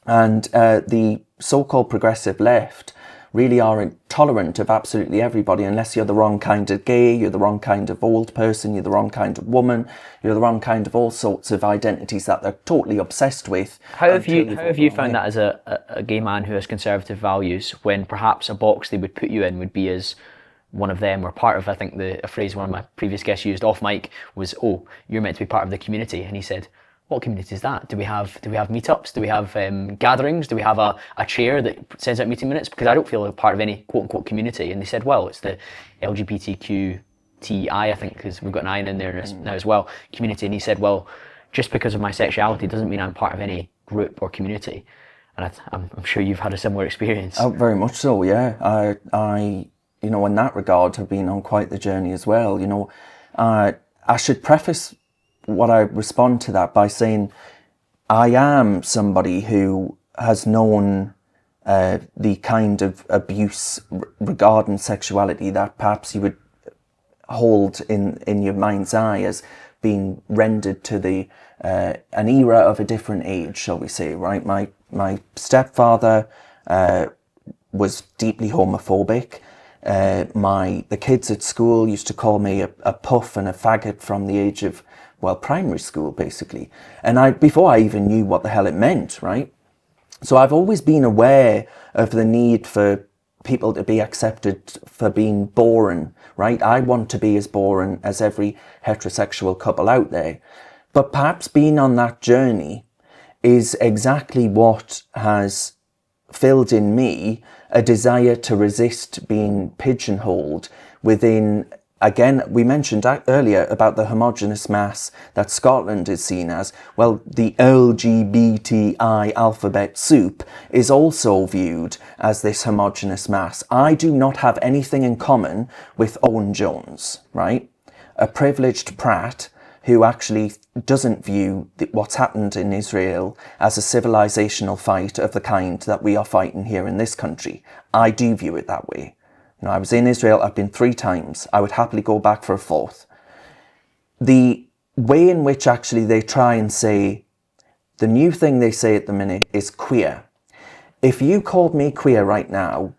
And the so-called progressive left really are intolerant of absolutely everybody, unless you're the wrong kind of gay, you're the wrong kind of old person, you're the wrong kind of woman, you're the wrong kind of all sorts of identities that they're totally obsessed with. How have you found that as a gay man who has conservative values, when perhaps a box they would put you in would be as one of them, or part of, I think a phrase one of my previous guests used off mic was, "Oh, you're meant to be part of the community," and he said, "What community is that? Do we have meetups? Do we have gatherings? Do we have a chair that sends out meeting minutes? Because I don't feel a part of any quote-unquote community." And they said, well, it's the LGBTQTI, I think, because we've got an I in there now as well, community. And he said, well, just because of my sexuality doesn't mean I'm part of any group or community. And I'm sure you've had a similar experience. Oh, very much so, yeah. I in that regard, have been on quite the journey as well. I should preface what I respond to that by saying I am somebody who has known the kind of abuse regarding sexuality that perhaps you would hold in your mind's eye as being rendered to an era of a different age, shall we say, right? My stepfather was deeply homophobic. The kids at school used to call me a puff and a faggot from the age of, primary school, basically. And before I even knew what the hell it meant, right? So I've always been aware of the need for people to be accepted for being boring, right? I want to be as boring as every heterosexual couple out there. But perhaps being on that journey is exactly what has filled in me a desire to resist being pigeonholed within, again, we mentioned earlier about the homogenous mass that Scotland is seen as. Well, the LGBTI alphabet soup is also viewed as this homogenous mass. I do not have anything in common with Owen Jones, right? A privileged prat who actually doesn't view what's happened in Israel as a civilizational fight of the kind that we are fighting here in this country. I do view it that way. I was in Israel, I've been 3 times. I would happily go back for a 4th. The way in which actually they try and say, the new thing they say at the minute is queer. If you called me queer right now,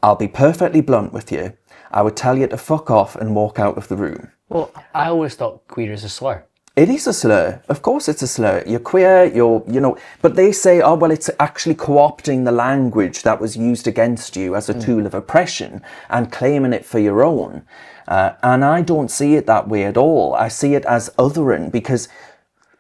I'll be perfectly blunt with you. I would tell you to fuck off and walk out of the room. Well, I always thought queer is a slur. It is a slur. Of course it's a slur. You're queer, but they say, oh, well, it's actually co-opting the language that was used against you as a tool of oppression and claiming it for your own. And I don't see it that way at all. I see it as othering, because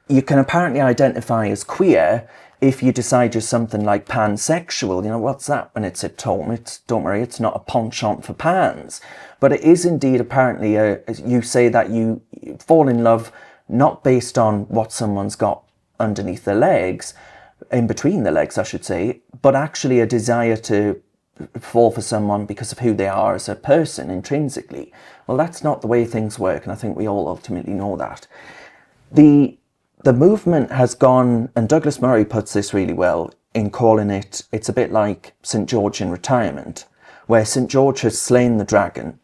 you can apparently identify as queer if you decide you're something like pansexual. What's that when it's at home? Don't worry, it's not a penchant for pans. But it is indeed apparently, you say that you fall in love not based on what someone's got underneath their legs, in between the legs, I should say, but actually a desire to fall for someone because of who they are as a person intrinsically. Well, that's not the way things work, and I think we all ultimately know that. The movement has gone, and Douglas Murray puts this really well in calling it's a bit like St. George in retirement, where St. George has slain the dragon,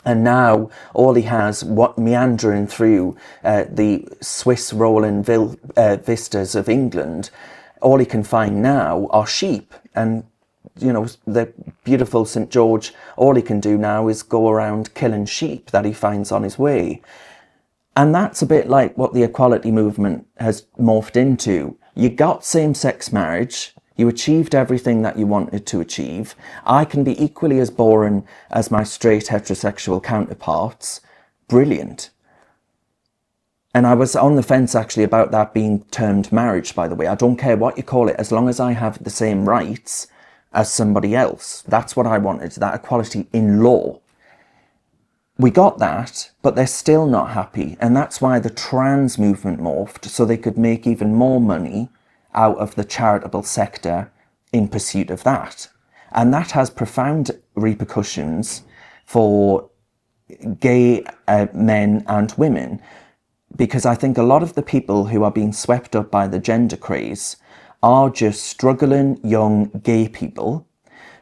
and now all he has, meandering through the Swiss rolling vistas of England, all he can find now are sheep. And, the beautiful St. George, all he can do now is go around killing sheep that he finds on his way. And that's a bit like what the equality movement has morphed into. You got same-sex marriage. You achieved everything that you wanted to achieve. I can be equally as boring as my straight heterosexual counterparts. Brilliant. And I was on the fence actually about that being termed marriage, by the way. I don't care what you call it, as long as I have the same rights as somebody else. That's what I wanted, that equality in law. We got that, but they're still not happy. And that's why the trans movement morphed, so they could make even more money out of the charitable sector in pursuit of that. And that has profound repercussions for gay men and women, because I think a lot of the people who are being swept up by the gender craze are just struggling young gay people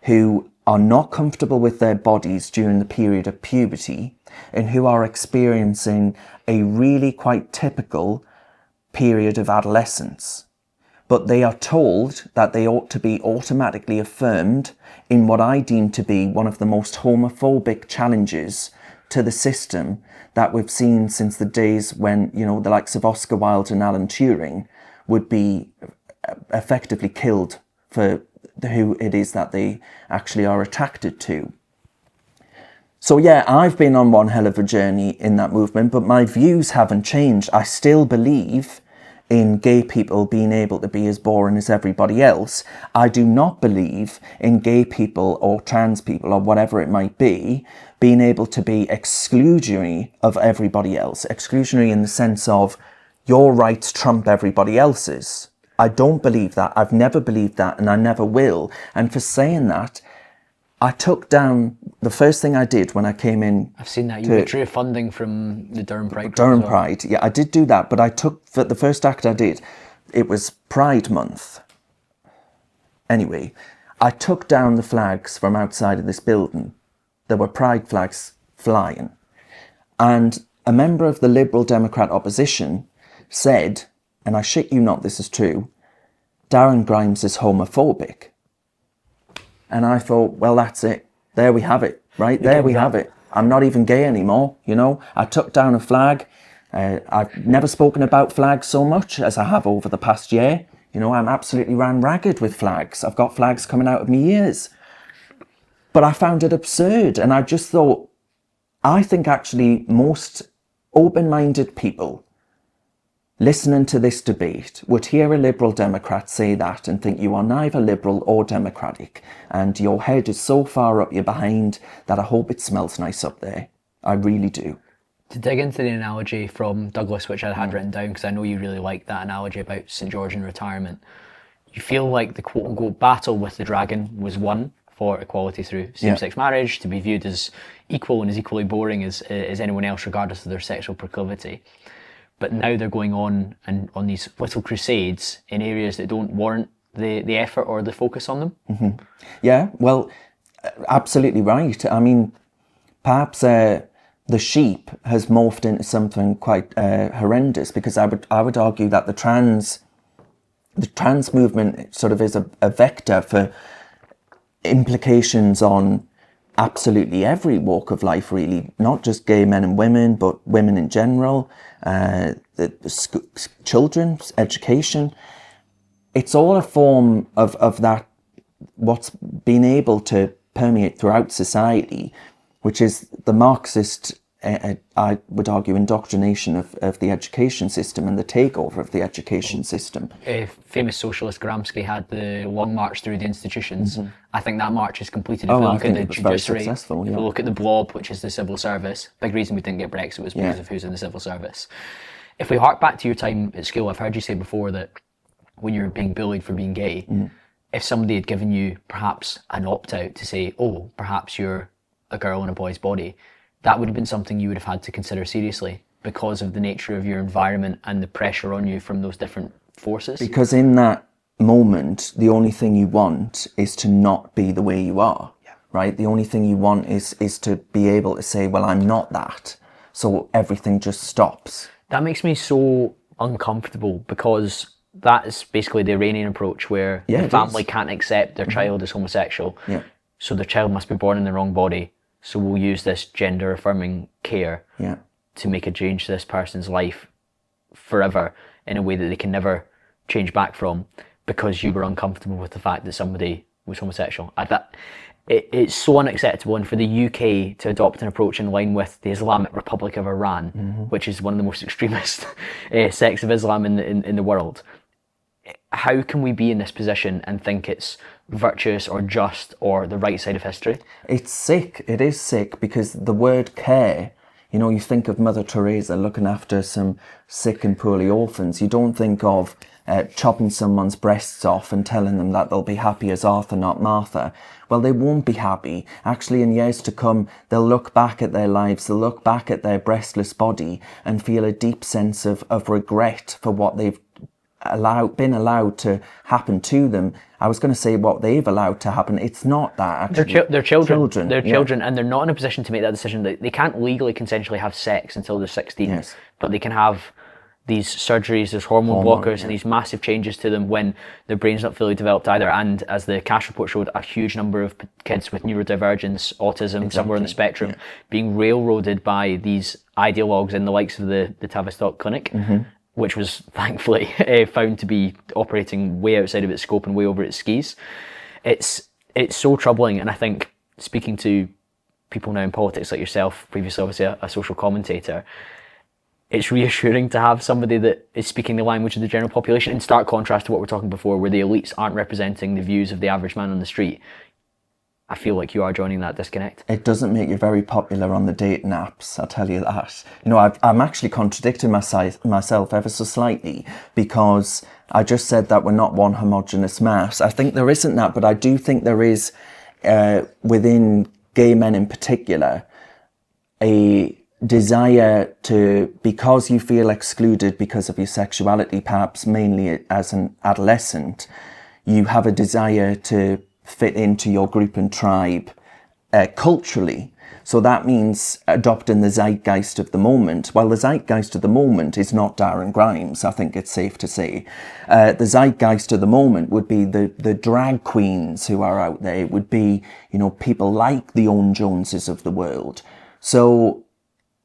who are not comfortable with their bodies during the period of puberty and who are experiencing a really quite typical period of adolescence. But they are told that they ought to be automatically affirmed in what I deem to be one of the most homophobic challenges to the system that we've seen since the days when, the likes of Oscar Wilde and Alan Turing would be effectively killed for who it is that they actually are attracted to. So yeah, I've been on one hell of a journey in that movement, but my views haven't changed. I still believe in gay people being able to be as boring as everybody else. I do not believe in gay people or trans people or whatever it might be being able to be exclusionary of everybody else. Exclusionary in the sense of your rights trump everybody else's. I don't believe that. I've never believed that, and I never will. And for saying that, I took down, the first thing I did when I came in... I've seen that. You withdrew funding from the Durham Pride. Durham Pride, yeah, I did do that, but I took, for the first act I did, it was Pride Month. Anyway, I took down the flags from outside of this building. There were pride flags flying. And a member of the Liberal Democrat opposition said, and I shit you not, this is true, Darren Grimes is homophobic. And I thought, well, that's it. There we have it, right? There we have it. I'm not even gay anymore, you know? I took down a flag. I've never spoken about flags so much as I have over the past year. You know, I'm absolutely ran ragged with flags. I've got flags coming out of my ears. But I found it absurd. And I just thought, I think actually most open-minded people listening to this debate would hear a Liberal Democrat say that and think you are neither Liberal or Democratic, and your head is so far up your behind that I hope it smells nice up there. I really do. To dig into the analogy from Douglas, which I had written down because I know you really like that analogy about St George and retirement, you feel like the quote-unquote battle with the dragon was won for equality through same-sex marriage, to be viewed as equal and as equally boring as anyone else regardless of their sexual proclivity. But now they're going on and on these little crusades in areas that don't warrant the effort or the focus on them. Mm-hmm. Yeah, well, absolutely right. I mean, perhaps the sheep has morphed into something quite horrendous, because I would argue that the trans movement sort of is a vector for implications on absolutely every walk of life, really, not just gay men and women, but women in general, children's education. It's all a form of that, what's been able to permeate throughout society, which is the Marxist, I would argue, indoctrination of the education system and the takeover of the education system. Famous socialist Gramsci had the long march through the institutions. Mm-hmm. I think that march is completed. I think it was very successful. If you look at the blob, which is the civil service, big reason we didn't get Brexit was because of who's in the civil service. If we hark back to your time at school, I've heard you say before that when you were being bullied for being gay, if somebody had given you perhaps an opt-out to say, oh, perhaps you're a girl in a boy's body, that would have been something you would have had to consider seriously because of the nature of your environment and the pressure on you from those different forces. Because in that moment, the only thing you want is to not be the way you are, right? The only thing you want is to be able to say, well, I'm not that. So everything just stops. That makes me so uncomfortable, because that is basically the Iranian approach where the family can't accept their child as homosexual. Yeah. So their child must be born in the wrong body. So we'll use this gender affirming care to make a change to this person's life forever in a way that they can never change back from, because you were uncomfortable with the fact that somebody was homosexual. It's so unacceptable. And for the UK to adopt an approach in line with the Islamic Republic of Iran, which is one of the most extremist sects of Islam in the world, how can we be in this position and think it's virtuous or just or the right side of history? It's sick. It is sick, because the word care, you know, you think of Mother Teresa looking after some sick and poorly orphans. You don't think of chopping someone's breasts off and telling them that they'll be happy as Arthur, not Martha. Well, they won't be happy. Actually, in years to come, they'll look back at their lives, they'll look back at their breastless body and feel a deep sense of regret for what they've been allowed to happen to them. I was going to say what they've allowed to happen. It's not that, actually. They're children. They're children, and they're not in a position to make that decision. They can't legally, consensually have sex until they're 16, but they can have these surgeries, there's hormone blockers, and these massive changes to them when their brain's not fully developed either. And as the Cash report showed, a huge number of kids with neurodivergence, autism, somewhere on the spectrum, being railroaded by these ideologues in the likes of the Tavistock Clinic, which was thankfully found to be operating way outside of its scope and way over its skis. It's so troubling, and I think, speaking to people now in politics like yourself, previously obviously a social commentator, it's reassuring to have somebody that is speaking the language of the general population, in stark contrast to what we're talking before, where the elites aren't representing the views of the average man on the street. I feel like you are joining that disconnect. It doesn't make you very popular on the dating apps, I'll tell you that. You know, I'm actually contradicting myself ever so slightly, because I just said that we're not one homogenous mass. I think there isn't that, but I do think there is, within gay men in particular, a desire to, because you feel excluded because of your sexuality, perhaps mainly as an adolescent, you have a desire to fit into your group and tribe culturally. So that means adopting the zeitgeist of the moment. Well, the zeitgeist of the moment is not Darren Grimes, I think it's safe to say. The zeitgeist of the moment would be the drag queens who are out there. It would be, you know, people like the Owen Joneses of the world. So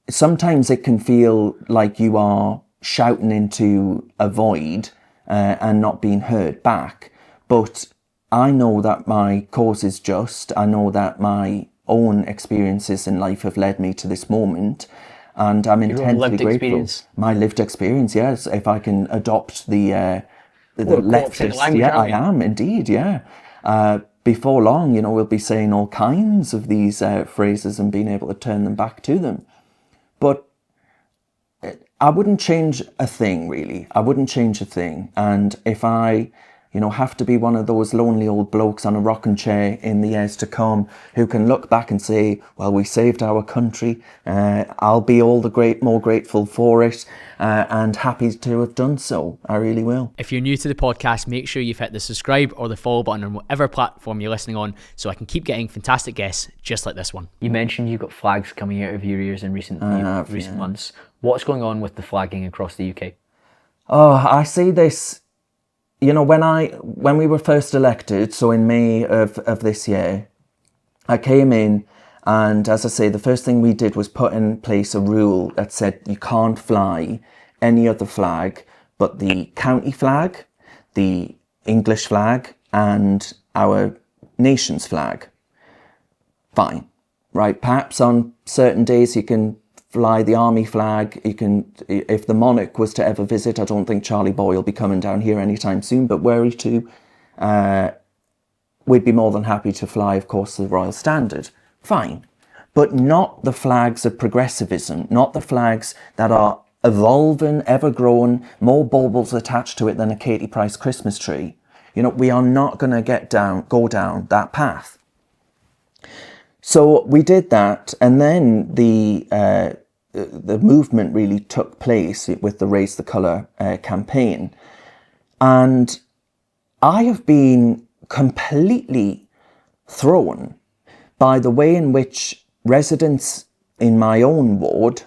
sometimes it can feel like you are shouting into a void and not being heard back. But I know that my cause is just. I know that my own experiences in life have led me to this moment, and I'm intensely grateful. Experience. My lived experience, yes. If I can adopt the leftist, yeah, I am indeed, yeah. Before long, you know, we'll be saying all kinds of these phrases and being able to turn them back to them. But I wouldn't change a thing, really. I wouldn't change a thing. And if I, you know, have to be one of those lonely old blokes on a rocking chair in the years to come who can look back and say, well, we saved our country, I'll be all the more grateful for it, and happy to have done so. I really will. If you're new to the podcast, make sure you've hit the subscribe or the follow button on whatever platform you're listening on, so I can keep getting fantastic guests just like this one. You mentioned you got flags coming out of your ears in recent months. What's going on with the flagging across the UK? Oh, I see this. You know, when we were first elected, so in May of this year, I came in, and as I say, the first thing we did was put in place a rule that said you can't fly any other flag but the county flag, the English flag, and our nation's flag. Fine, right? Perhaps on certain days you can fly the army flag. You can, if the monarch was to ever visit, I don't think Charlie Boy will be coming down here anytime soon, but were he to, we'd be more than happy to fly, of course, the Royal Standard. Fine. But not the flags of progressivism, not the flags that are evolving, ever-growing, more baubles attached to it than a Katie Price Christmas tree. You know, we are not going to go down that path. So we did that, and then the movement really took place with the Raise the Colour campaign. And I have been completely thrown by the way in which residents in my own ward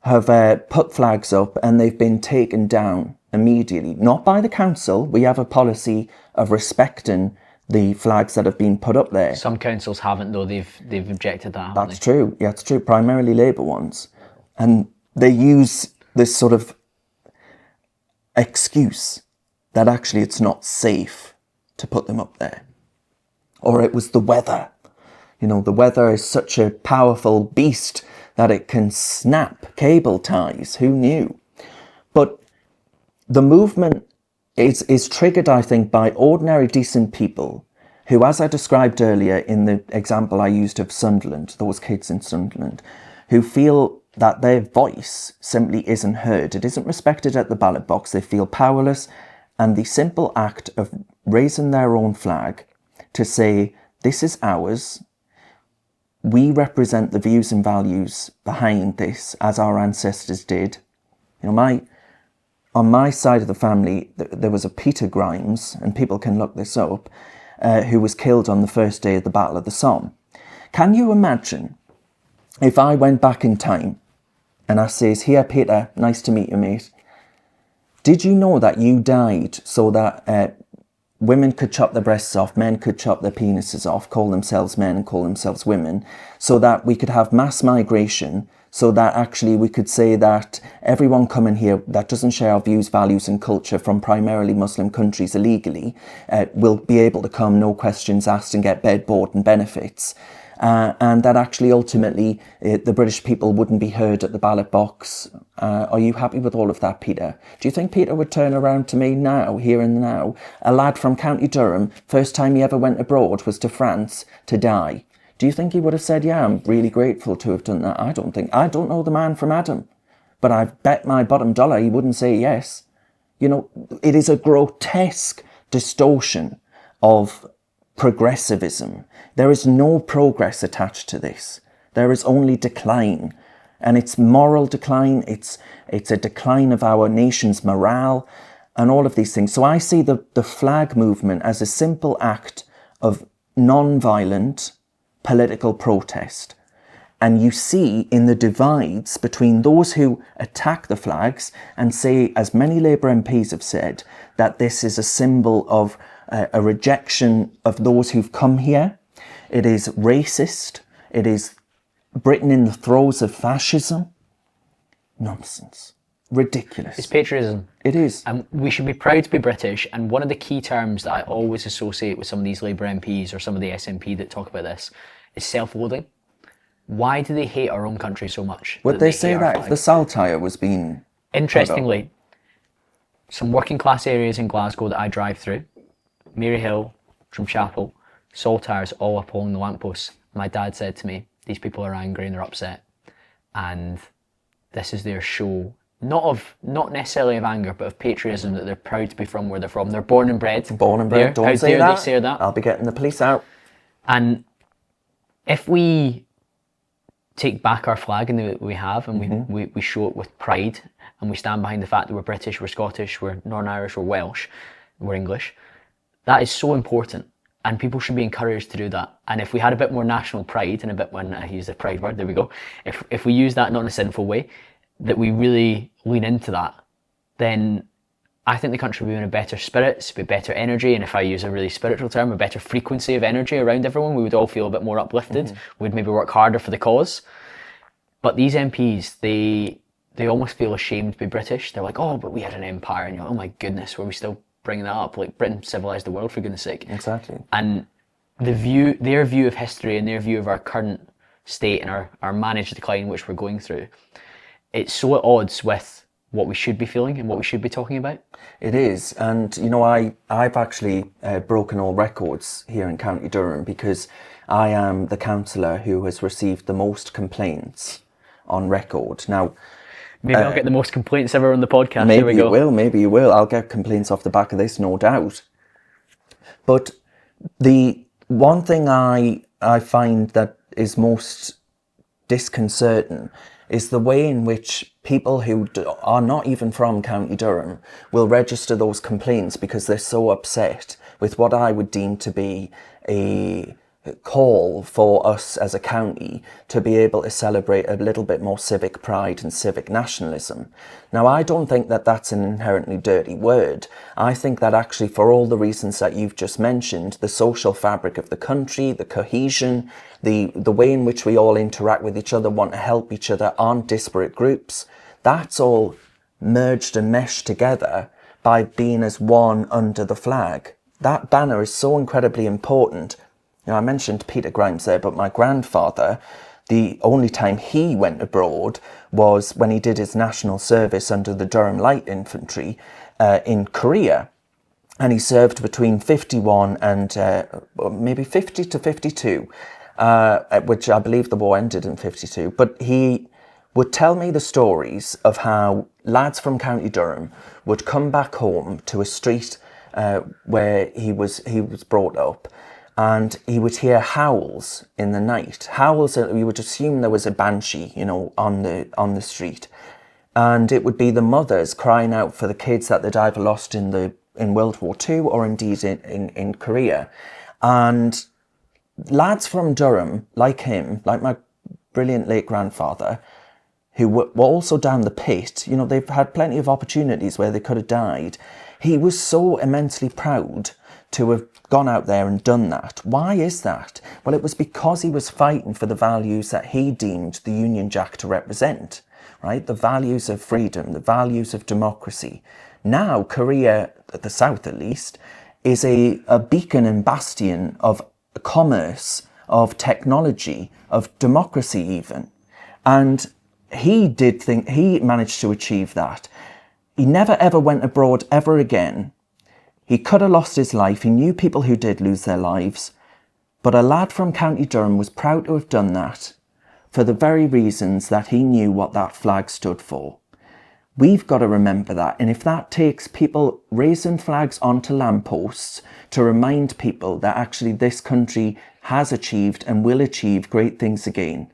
have put flags up and they've been taken down immediately. Not by the council. We have a policy of respecting the flags that have been put up there. Some councils haven't, though. They've objected that, haven't That's true. Yeah, it's true. Primarily Labour ones. And they use this sort of excuse that actually it's not safe to put them up there. Or it was the weather. You know, the weather is such a powerful beast that it can snap cable ties. Who knew? But the movement is triggered, I think, by ordinary decent people who, as I described earlier in the example I used of Sunderland, those kids in Sunderland, who feel that their voice simply isn't heard. It isn't respected at the ballot box. They feel powerless. And the simple act of raising their own flag to say, this is ours, we represent the views and values behind this, as our ancestors did. You know, on my side of the family, there was a Peter Grimes, and people can look this up, who was killed on the first day of the Battle of the Somme. Can you imagine if I went back in time and I says, here, Peter, nice to meet you, mate. Did you know that you died so that women could chop their breasts off, men could chop their penises off, call themselves men and call themselves women, so that we could have mass migration, so that actually we could say that everyone coming here that doesn't share our views, values and culture from primarily Muslim countries illegally will be able to come, no questions asked, and get bed, board and benefits. and that actually ultimately the British people wouldn't be heard at the ballot box. Are you happy with all of that, Peter? Do you think Peter would turn around to me now, here and now, a lad from County Durham, first time he ever went abroad was to France to die? Do you think he would have said, yeah, I'm really grateful to have done that? I don't know the man from Adam, but I bet my bottom dollar he wouldn't say yes. You know, it is a grotesque distortion of progressivism. There is no progress attached to this. There is only decline. And it's moral decline, it's a decline of our nation's morale, and all of these things. So I see the flag movement as a simple act of non-violent political protest. And you see in the divides between those who attack the flags and say, as many Labour MPs have said, that this is a symbol of a rejection of those who've come here. It is racist. It is Britain in the throes of fascism. Nonsense. Ridiculous. It's patriotism. It is. And we should be proud to be British. And one of the key terms that I always associate with some of these Labour MPs or some of the SNP that talk about this is self-loathing. Why do they hate our own country so much? Would they say that if the Saltire was being... Interestingly, some working class areas in Glasgow that I drive through, Maryhill, Drumchapel, Saltires, all up along the lampposts. My dad said to me, these people are angry and they're upset. And this is their show, not necessarily of anger, but of patriotism, that they're proud to be from where they're from. They're born and bred. Born and bred, don't say that. They say that. I'll be getting the police out. And if we take back our flag in the way that we have, and we show it with pride, and we stand behind the fact that we're British, we're Scottish, we're Northern Irish, we're Welsh, we're English, that is so important. And people should be encouraged to do that. And if we had a bit more national pride, and a bit, when I use the pride word, there we go. If we use that not in a sinful way, that we really lean into that, then I think the country would be in a better spirits, be better energy, and if I use a really spiritual term, a better frequency of energy around everyone. We would all feel a bit more uplifted. We'd maybe work harder for the cause. But these MPs, they almost feel ashamed to be British. They're like, oh, but we had an empire, and you're like, oh my goodness, were we still bringing that up? Like, Britain civilized the world, for goodness sake. Exactly. And their view of history and their view of our current state and our managed decline which we're going through, it's so at odds with what we should be feeling and what we should be talking about. It is. And, you know, I've actually broken all records here in County Durham, because I am the councillor who has received the most complaints on record. Now, maybe I'll get the most complaints ever on the podcast. Maybe you will, maybe you will. I'll get complaints off the back of this, no doubt. But the one thing I find that is most disconcerting is the way in which people who are not even from County Durham will register those complaints because they're so upset with what I would deem to be a call for us as a county to be able to celebrate a little bit more civic pride and civic nationalism. Now, I don't think that that's an inherently dirty word. I think that actually, for all the reasons that you've just mentioned, the social fabric of the country, the cohesion, the way in which we all interact with each other, want to help each other, aren't disparate groups, that's all merged and meshed together by being as one under the flag. That banner is so incredibly important. You know, I mentioned Peter Grimes there, but my grandfather, the only time he went abroad was when he did his national service under the Durham Light Infantry in Korea. And he served between 51 and maybe 50 to 52, which I believe the war ended in 52. But he would tell me the stories of how lads from County Durham would come back home to a street where he was brought up, and he would hear howls in the night. Howls, you would assume there was a banshee, you know, on the street. And it would be the mothers crying out for the kids that they'd either lost in World War II or indeed in Korea. And lads from Durham, like him, like my brilliant late grandfather, who were also down the pit, you know, they've had plenty of opportunities where they could have died. He was so immensely proud to have gone out there and done that. Why is that? Well, it was because he was fighting for the values that he deemed the Union Jack to represent, right? The values of freedom, the values of democracy. Now, Korea, at the south at least, is a beacon and bastion of commerce, of technology, of democracy even. And he managed to achieve that. He never ever went abroad ever again. He could have lost his life. He knew people who did lose their lives. But a lad from County Durham was proud to have done that for the very reasons that he knew what that flag stood for. We've got to remember that. And if that takes people raising flags onto lampposts to remind people that actually this country has achieved and will achieve great things again,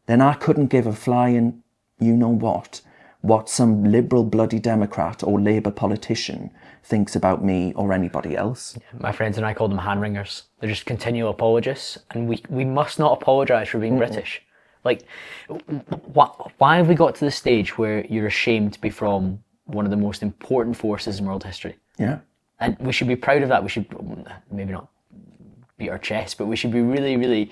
then I couldn't give a flying what some liberal bloody Democrat or Labour politician thinks about me or anybody else. My friends and I call them hand wringers. They're just continual apologists, and we must not apologise for being British. Like, why have we got to the stage where you're ashamed to be from one of the most important forces in world history? Yeah. And we should be proud of that. We should maybe not beat our chest, but we should be really, really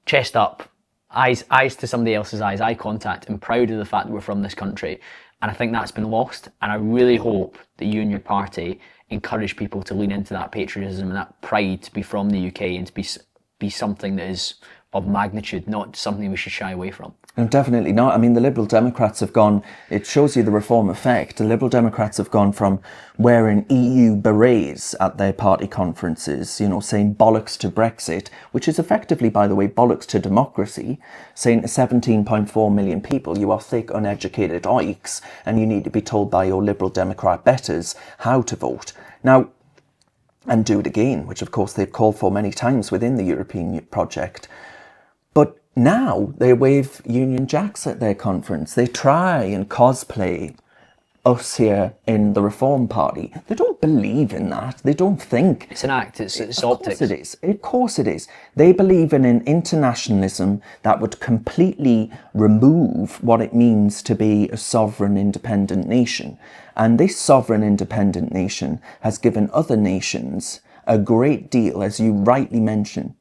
chest up, eyes to somebody else's eyes, eye contact, and proud of the fact that we're from this country. And I think that's been lost. And I really hope that you and your party encourage people to lean into that patriotism and that pride to be from the UK and to be something that is of magnitude, not something we should shy away from. No, definitely not. I mean, the Liberal Democrats have gone, it shows you the reform effect. The Liberal Democrats have gone from wearing EU berets at their party conferences, saying bollocks to Brexit, which is effectively, by the way, bollocks to democracy, saying to 17.4 million people, you are thick, uneducated oiks, and you need to be told by your Liberal Democrat betters how to vote. Now, and do it again, which of course they've called for many times within the European project. But now they wave Union Jacks at their conference. They try and cosplay us here in the Reform Party. They don't believe in that. They don't think. It's an act. It's optics. Of course it is. Of course it is. They believe in an internationalism that would completely remove what it means to be a sovereign independent nation. And this sovereign independent nation has given other nations a great deal, as you rightly mention.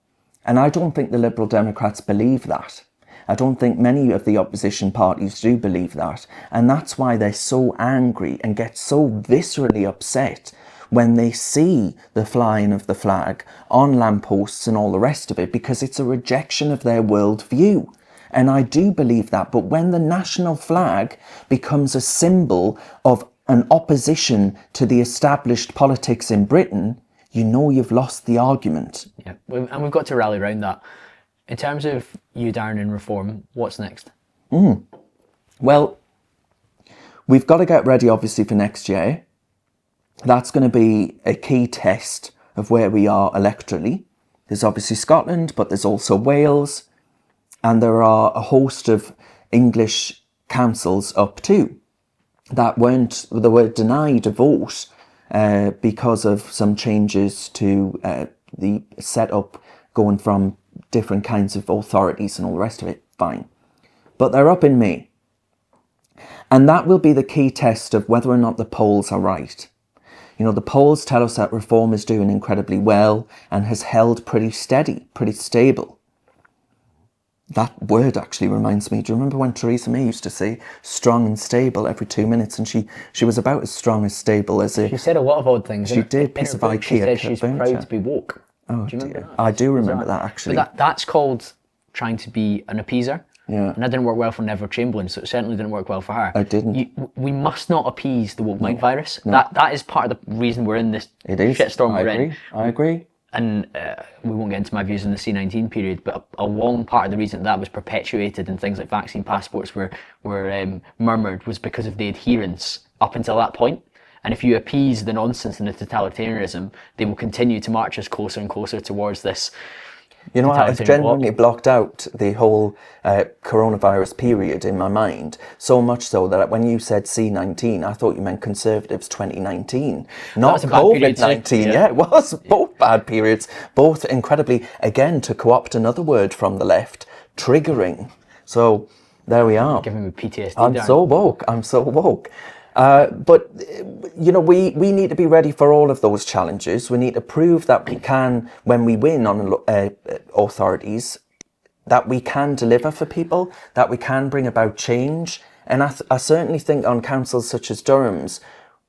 And I don't think the Liberal Democrats believe that. I don't think many of the opposition parties do believe that. And that's why they're so angry and get so viscerally upset when they see the flying of the flag on lampposts and all the rest of it, because it's a rejection of their worldview. And I do believe that. But when the national flag becomes a symbol of an opposition to the established politics in Britain, you know you've lost the argument. Yeah, and we've got to rally around that. In terms of you, Darren, in Reform, what's next? Well, we've got to get ready, obviously, for next year. That's going to be a key test of where we are electorally. There's obviously Scotland, but there's also Wales, and there are a host of English councils up too that were denied a vote because of some changes to the setup, going from different kinds of authorities and all the rest of it. Fine. But they're up in May. And that will be the key test of whether or not the polls are right. The polls tell us that Reform is doing incredibly well and has held pretty steady, pretty stable. That word actually reminds me, do you remember when Theresa May used to say strong and stable every 2 minutes? And she was about as strong as stable as a... She said a lot of odd things. She did, piece of IKEA. She said she's proud to be woke. Oh, do you remember dear. that? I do remember that, actually. But that's called trying to be an appeaser. Yeah. And that didn't work well for Neville Chamberlain, so it certainly didn't work well for her. It didn't. We must not appease the woke might virus. No. That is part of the reason we're in this shitstorm we're in. I agree. And we won't get into my views on the C-19 period, but a long part of the reason that was perpetuated and things like vaccine passports were murmured was because of the adherence up until that point. And if you appease the nonsense and the totalitarianism, they will continue to march us closer and closer towards this. I've genuinely blocked out the whole coronavirus period in my mind, so much so that when you said C-19, I thought you meant Conservatives 2019, not COVID-19. Yeah, it was. Both bad periods, both incredibly, again, to co-opt another word from the left, triggering. So there we are. Giving me PTSD. I'm so woke. But we need to be ready for all of those challenges. We need to prove that we can, when we win on authorities, that we can deliver for people, that we can bring about change. And I certainly think on councils such as Durham's,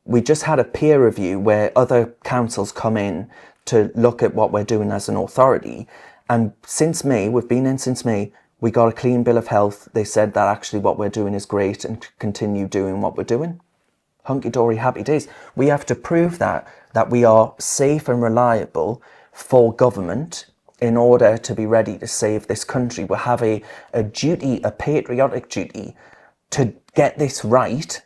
we just had a peer review where other councils come in to look at what we're doing as an authority. And since May, we've been in since May, we got a clean bill of health. They said that actually what we're doing is great and continue doing what we're doing. Hunky-dory, happy days. We have to prove that we are safe and reliable for government in order to be ready to save this country. We have a duty, a patriotic duty, to get this right.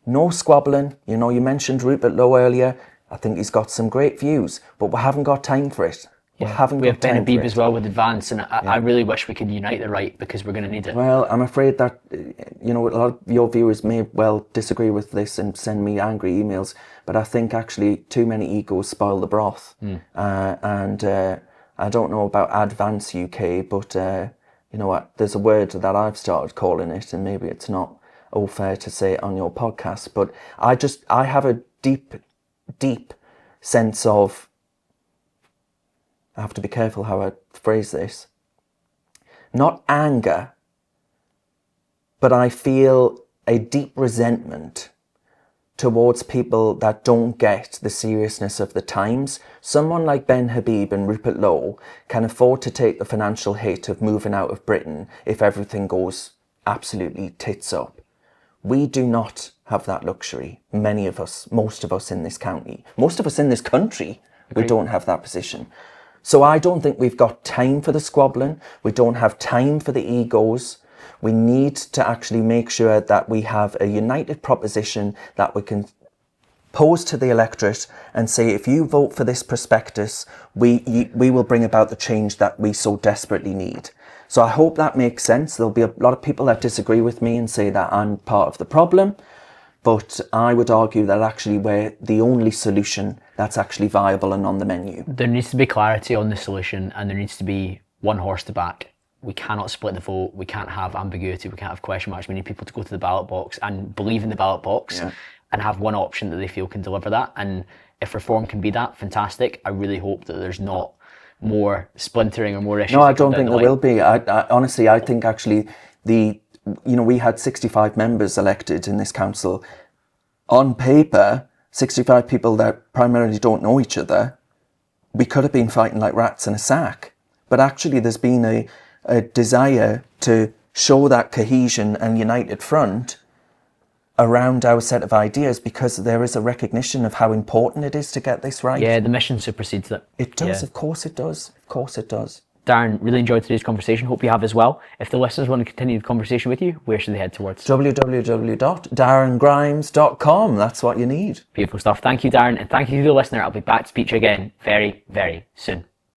No squabbling. You know, you mentioned Rupert Lowe earlier. I think he's got some great views, but we haven't got time for it. We have Ben Habib as well with Advance, and I really wish we could unite the right, because we're going to need it. Well, I'm afraid that, you know, a lot of your viewers may well disagree with this and send me angry emails, but I think actually too many egos spoil the broth. And I don't know about Advance UK, but you know what, there's a word that I've started calling it, and maybe it's not all fair to say it on your podcast, but I have a deep sense of, I have to be careful how I phrase this, not anger, but I feel a deep resentment towards people that don't get the seriousness of the times. Someone like Ben Habib and Rupert Lowe can afford to take the financial hit of moving out of Britain if everything goes absolutely tits up. We do not have that luxury. Many of us, most of us in this county, most of us in this country, we don't have that position. So I don't think we've got time for the squabbling. We don't have time for the egos. We need to actually make sure that we have a united proposition that we can pose to the electorate and say, if you vote for this prospectus, we will bring about the change that we so desperately need. So I hope that makes sense. There'll be a lot of people that disagree with me and say that I'm part of the problem. But I would argue that actually we're the only solution that's actually viable and on the menu. There needs to be clarity on the solution, and there needs to be one horse to back. We cannot split the vote. We can't have ambiguity. We can't have question marks. We need people to go to the ballot box and believe in the ballot box and have one option that they feel can deliver that. And if reform can be that, fantastic. I really hope that there's not more splintering or more issues. No, I don't think there will be. I honestly, I think actually we had 65 members elected in this council. On paper, 65 people that primarily don't know each other. We could have been fighting like rats in a sack. But actually there's been a desire to show that cohesion and united front around our set of ideas, because there is a recognition of how important it is to get this right. Yeah, the mission supersedes it. It does, of course it does. Of course it does. Darren, really enjoyed today's conversation. Hope you have as well. If the listeners want to continue the conversation with you, where should they head towards? www.darrengrimes.com. That's what you need. Beautiful stuff. Thank you, Darren, and thank you to the listener. I'll be back to speak to you again very, very soon.